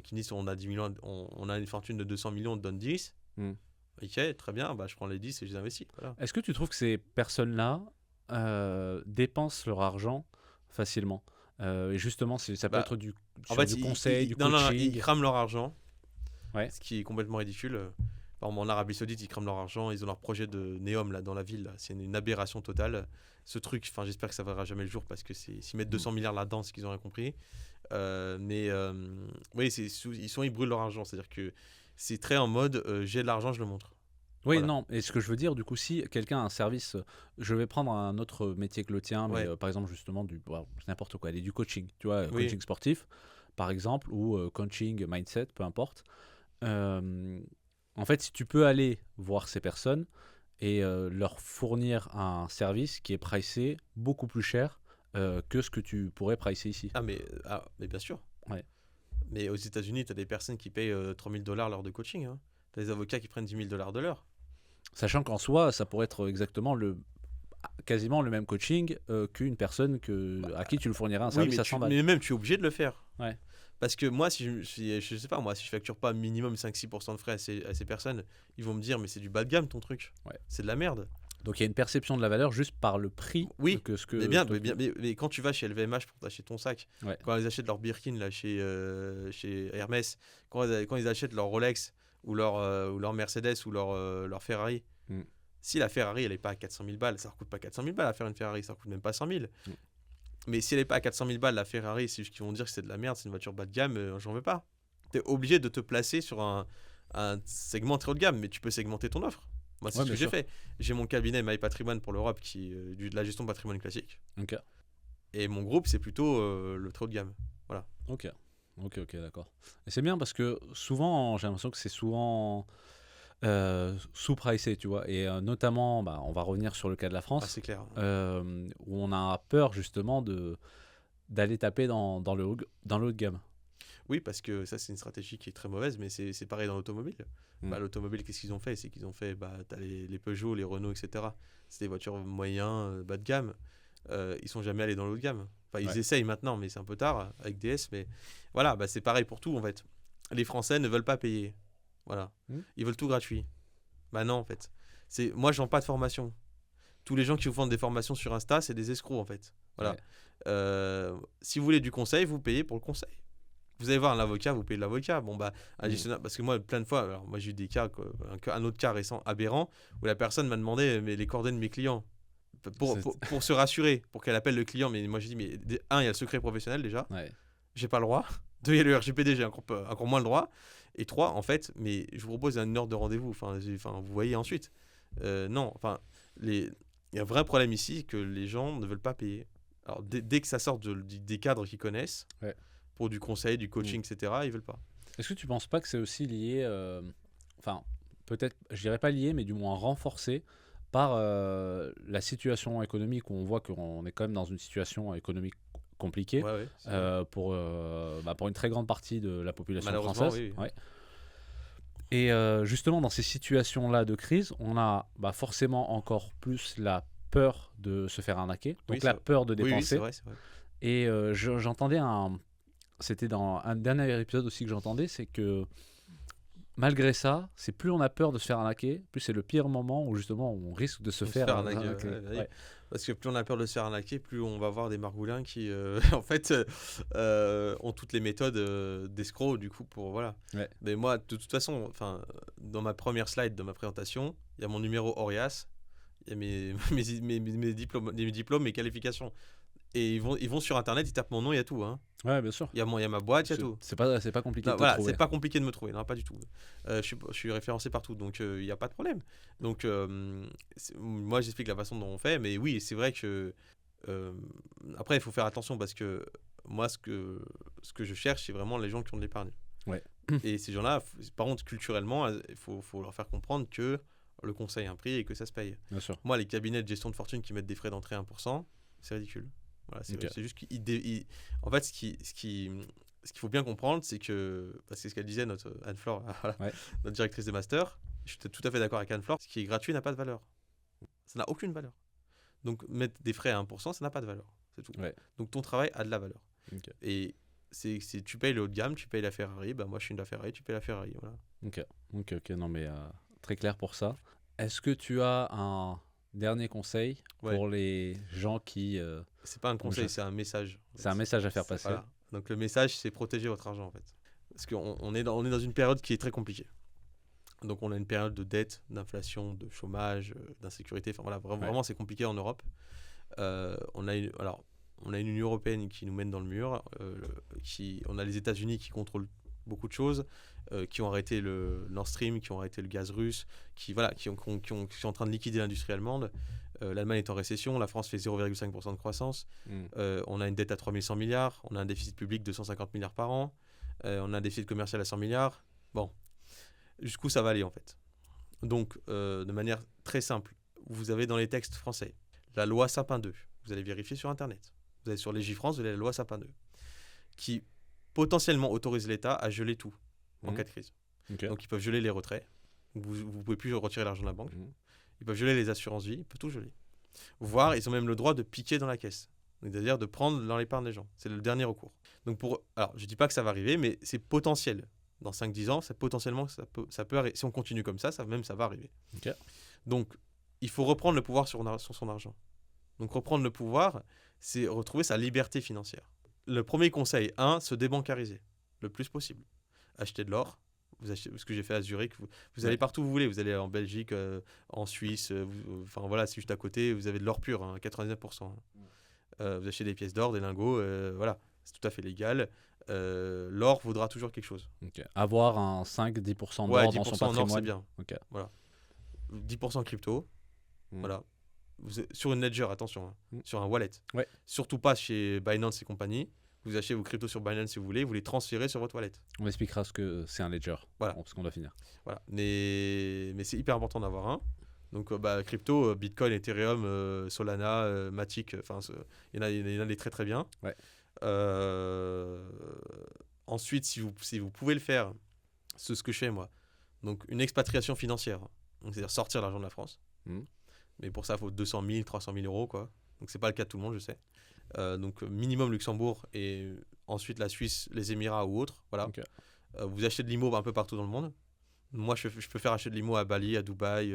Qui disent on a 10 millions, on a une fortune de 200 millions, on te donne 10. Ok, très bien, bah, je prends les 10 et je les investis. Voilà. Est-ce que tu trouves que ces personnes-là dépensent leur argent facilement et justement, ça peut être du conseil, du coaching. Non, ils crament leur argent, ce qui est complètement ridicule. Par exemple, en Arabie Saoudite, ils crament leur argent, ils ont leur projet de Neom là, dans la ville. Là. C'est une aberration totale. Ce truc, j'espère que ça ne verra jamais le jour parce que s'ils mettent 200 milliards là-dedans, c'est qu'ils ont rien compris. Oui, ils brûlent leur argent. C'est-à-dire que c'est très en mode j'ai de l'argent, je le montre. Oui, voilà. Non, et ce que je veux dire, du coup, si quelqu'un a un service, je vais prendre un autre métier que le tien, mais par exemple, justement, n'importe quoi, du coaching, tu vois, coaching sportif, par exemple, ou coaching mindset, peu importe. En fait, si tu peux aller voir ces personnes et leur fournir un service qui est pricé beaucoup plus cher que ce que tu pourrais pricer ici. Mais bien sûr. Ouais. Mais aux États-Unis, tu as des personnes qui payent $3 000 l'heure de coaching. Hein. Tu as des avocats qui prennent $10 000 de l'heure. Sachant qu'en soi, ça pourrait être exactement quasiment le même coaching qu'une personne à qui tu le fournirais un service à 100 balles. Mais même, tu es obligé de le faire. Ouais. Parce que moi, si je sais pas, si je facture pas minimum 5-6% de frais à ces personnes, ils vont me dire, mais c'est du bas de gamme ton truc. Ouais. C'est de la merde. Donc il y a une perception de la valeur juste par le prix. Oui, mais quand tu vas chez LVMH pour t'acheter ton sac, quand ils achètent leur Birkin là, chez Hermès, quand ils achètent leur Rolex ou leur Mercedes ou leur Ferrari, si la Ferrari elle n'est pas à 400 000 balles, ça ne coûte pas 400 000 balles à faire une Ferrari, ça ne coûte même pas 100 000. Mais si elle n'est pas à 400 000 balles, la Ferrari, c'est juste qu'ils vont dire que c'est de la merde, c'est une voiture bas de gamme, j'en veux pas. Tu es obligé de te placer sur un segment très haut de gamme, mais tu peux segmenter ton offre. Moi, c'est ce que j'ai fait. J'ai mon cabinet My Patrimoine pour l'Europe qui est de la gestion de patrimoine classique. Ok. Et mon groupe, c'est plutôt le très haut de gamme. Voilà. Ok, d'accord. Et c'est bien parce que souvent, j'ai l'impression que c'est souvent sous-pricé, tu vois. Et notamment, on va revenir sur le cas de la France. C'est clair. Où on a peur justement d'aller taper dans le haut de gamme. Oui, parce que ça, c'est une stratégie qui est très mauvaise, mais c'est pareil dans l'automobile. L'automobile, qu'est-ce qu'ils ont fait ? C'est qu'ils ont fait, t'as les Peugeot, les Renault, etc. C'est des voitures moyens, bas de gamme. Ils sont jamais allés dans le haut de gamme. Ils essayent maintenant, mais c'est un peu tard avec DS. Mais voilà, c'est pareil pour tout en fait. Les Français ne veulent pas payer. Voilà. Ils veulent tout gratuit. Non, en fait. Moi, je vends pas de formation. Tous les gens qui vous vendent des formations sur Insta, c'est des escrocs en fait. Voilà. Si vous voulez du conseil, vous payez pour le conseil. Vous allez voir un avocat, vous payez de l'avocat. Un gestionnaire, parce que moi, plein de fois, alors moi j'ai eu des cas, un autre cas récent aberrant, où la personne m'a demandé les coordonnées de mes clients pour se rassurer, pour qu'elle appelle le client. Mais moi j'ai dit, mais il y a le secret professionnel déjà, j'ai pas le droit. 2, il y a le RGPD, j'ai encore moins le droit. Et 3, en fait, mais je vous propose une heure de rendez-vous. Vous voyez ensuite. Non, il y a un vrai problème ici que les gens ne veulent pas payer. Alors dès que ça sort des cadres qu'ils connaissent. Pour du conseil, du coaching, etc., ils veulent pas. Est-ce que tu penses pas que c'est aussi lié, peut-être, je dirais pas lié, mais du moins renforcé par la situation économique où on voit qu'on est quand même dans une situation économique compliquée Ouais, ouais, c'est vrai. pour une très grande partie de la population Malheureusement, française. oui. Ouais. Et justement, dans ces situations-là de crise, on a forcément encore plus la peur de se faire arnaquer, Oui, donc c'est la vrai. peur de Oui, c'est dépenser. vrai, c'est vrai. Et j'entendais c'était dans un dernier épisode aussi que j'entendais, c'est que malgré ça, c'est plus on a peur de se faire arnaquer, plus c'est le pire moment où justement on risque de se On se faire fait arnaquer, arnaquer. ouais, bah oui. Ouais. Parce que plus on a peur de se faire arnaquer, plus on va voir des margoulins qui, en fait, ont toutes les méthodes d'escrocs, du coup, pour, voilà. Ouais. Mais moi, de toute façon, enfin, dans ma première slide de ma présentation, il y a mon numéro Orias, il y a mes diplômes, mes qualifications. Et ils vont sur Internet, ils tapent mon nom, il y a tout, hein. Ouais, bien sûr. Il y a ma boîte, il y a tout. C'est pas compliqué Non, de te voilà, trouver. c'est pas compliqué de me trouver, non, pas du tout. Je suis référencé partout, donc il n'y a pas de problème. Donc, moi, j'explique la façon dont on fait, mais oui, c'est vrai que. euh, Après, il faut faire attention parce que moi, ce que je cherche, c'est vraiment les gens qui ont de l'épargne. Ouais. Et ces gens-là, par contre, culturellement, il faut leur faire comprendre que le conseil a un prix et que ça se paye. Bien sûr. Moi, les cabinets de gestion de fortune qui mettent des frais d'entrée 1%, c'est ridicule. Voilà, Ok. c'est juste en fait, ce qu'il faut bien comprendre, c'est que, parce que c'est ce qu'elle disait, notre Anne-Flore, voilà, Ouais. notre directrice de master, je suis tout à fait d'accord avec Anne-Flore, ce qui est gratuit n'a pas de valeur. Ça n'a aucune valeur. Donc, mettre des frais à 1%, ça n'a pas de valeur. C'est tout. Ouais. Donc, ton travail a de la valeur. Ok. Et tu payes le haut de gamme, tu payes la Ferrari, bah moi je suis de la Ferrari, tu payes la Ferrari. Voilà. Ok. Non, mais très clair pour ça. Est-ce que tu as un dernier conseil Ouais. pour les gens qui. C'est pas un Comme conseil, je- c'est un message. En C'est fait. un message à faire passer. Voilà. Donc, le message, c'est protéger votre argent, en fait. Parce on est dans une période qui est très compliquée. Donc on a une période de dette, d'inflation, de chômage, d'insécurité. Enfin voilà, vraiment c'est compliqué en Europe. On a une Union européenne qui nous mène dans le mur. On a les États-Unis qui contrôlent beaucoup de choses, qui ont arrêté le Nord Stream, qui ont arrêté le gaz russe, qui sont en train de liquider l'industrie allemande. L'Allemagne est en récession, la France fait 0,5% de croissance. On a une dette à 3100 milliards, on a un déficit public de 150 milliards par an, on a un déficit commercial à 100 milliards. Bon, jusqu'où ça va aller en fait. Donc, de manière très simple, vous avez dans les textes français la loi Sapin 2. Vous allez vérifier sur Internet. Vous allez sur Légifrance, vous avez la loi Sapin 2, qui potentiellement autorise l'État à geler tout en cas de crise. Ok. Donc, ils peuvent geler les retraits. Vous ne pouvez plus retirer l'argent de la banque. Mhm. Ils peuvent geler les assurances-vie. Ils peuvent tout geler. Voire, ils ont même le droit de piquer dans la caisse. C'est-à-dire de prendre dans l'épargne des gens. C'est le dernier recours. Donc, alors, je ne dis pas que ça va arriver, mais c'est potentiel. Dans 5-10 ans, potentiellement, ça peut arriver. Si on continue comme ça va arriver. Ok. Donc, il faut reprendre le pouvoir sur son argent. Donc, reprendre le pouvoir, c'est retrouver sa liberté financière. Le premier conseil, se débancariser le plus possible. Acheter de l'or. Vous achetez, ce que j'ai fait à Zurich. Vous allez partout où vous voulez. Vous allez en Belgique, en Suisse. Enfin, voilà, c'est juste à côté. Vous avez de l'or pur, 99%. Vous achetez des pièces d'or, des lingots. Voilà, c'est tout à fait légal. L'or vaudra toujours quelque chose. Ok. Avoir un 5-10% d'or Ouais, dans son 10% en or, patrimoine. c'est bien. Ok. Voilà. 10% crypto. Mm. Voilà. Sur une ledger, attention. Sur un wallet. Ouais. Surtout pas chez Binance et compagnie. Vous achetez vos cryptos sur Binance si vous voulez. Vous les transférez sur votre wallet. On expliquera ce que c'est un ledger. Voilà. Parce qu'on doit finir. Voilà. Mais c'est hyper important d'avoir un. Donc, crypto, Bitcoin, Ethereum, Solana, Matic. Enfin, il y en a des très très bien. Ouais. Ensuite, si vous pouvez le faire, c'est ce que je fais moi. Donc, une expatriation financière. Donc, c'est-à-dire sortir l'argent de la France. Mais pour ça, il faut 200 000, 300 000 euros, quoi. Donc, c'est pas le cas de tout le monde, je sais. Donc, minimum Luxembourg et ensuite la Suisse, les Émirats ou autres. Voilà. Okay. Vous achetez de l'IMO un peu partout dans le monde. Moi, je peux faire acheter de l'IMO à Bali, à Dubaï,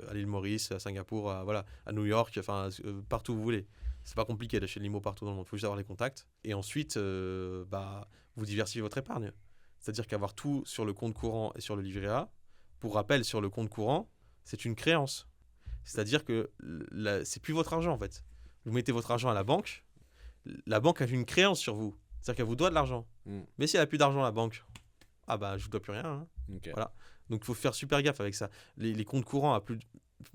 à l'île Maurice, à Singapour, à New York, enfin, partout où vous voulez. C'est pas compliqué d'acheter de l'IMO partout dans le monde. Il faut juste avoir les contacts. Et ensuite, vous diversifiez votre épargne. C'est-à-dire qu'avoir tout sur le compte courant et sur le livret A, pour rappel, sur le compte courant, c'est une créance. C'est-à-dire que c'est plus votre argent, en fait. Vous mettez votre argent à la banque a une créance sur vous. C'est-à-dire qu'elle vous doit de l'argent. Mais si elle n'a plus d'argent, la banque, je ne vous dois plus rien. Hein. Okay. Voilà. Donc, il faut faire super gaffe avec ça. Les comptes courants,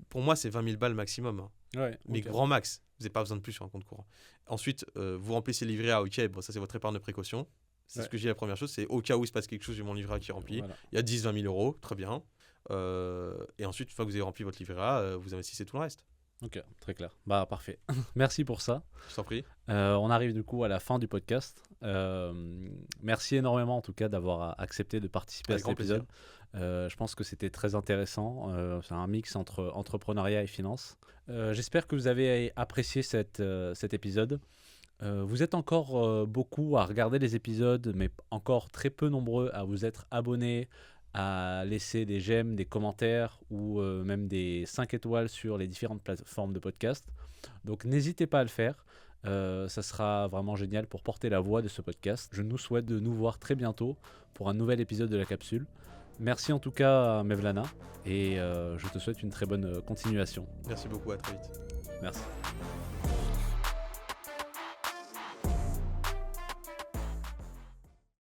pour moi, c'est 20 000 balles maximum. Hein. Ouais, Mais grand max. Vous n'avez pas besoin de plus sur un compte courant. Ensuite, vous remplissez le livret A. OK, ça, c'est votre épargne de précaution. C'est ce que j'ai la première chose. C'est au cas où il se passe quelque chose, j'ai mon livret A qui est rempli. Voilà. Il y a 10-20 000 euros. Très bien. Et ensuite, une fois que vous avez rempli votre livret A, vous investissez tout le reste. Ok, très clair. Bah parfait. Merci pour ça. Je t'en prie. On arrive du coup à la fin du podcast. Merci énormément en tout cas d'avoir accepté de participer Avec à cet grand épisode. Je pense que c'était très intéressant. C'est un mix entre entrepreneuriat et finance. J'espère que vous avez apprécié cet épisode. Vous êtes encore beaucoup à regarder les épisodes, mais encore très peu nombreux à vous être abonnés, à laisser des j'aime, des commentaires ou même des 5 étoiles sur les différentes plateformes de podcast. Donc n'hésitez pas à le faire. Ça sera vraiment génial pour porter la voix de ce podcast. Je nous souhaite de nous voir très bientôt pour un nouvel épisode de la capsule. Merci en tout cas Mevlana et je te souhaite une très bonne continuation. Merci beaucoup, à très vite. Merci.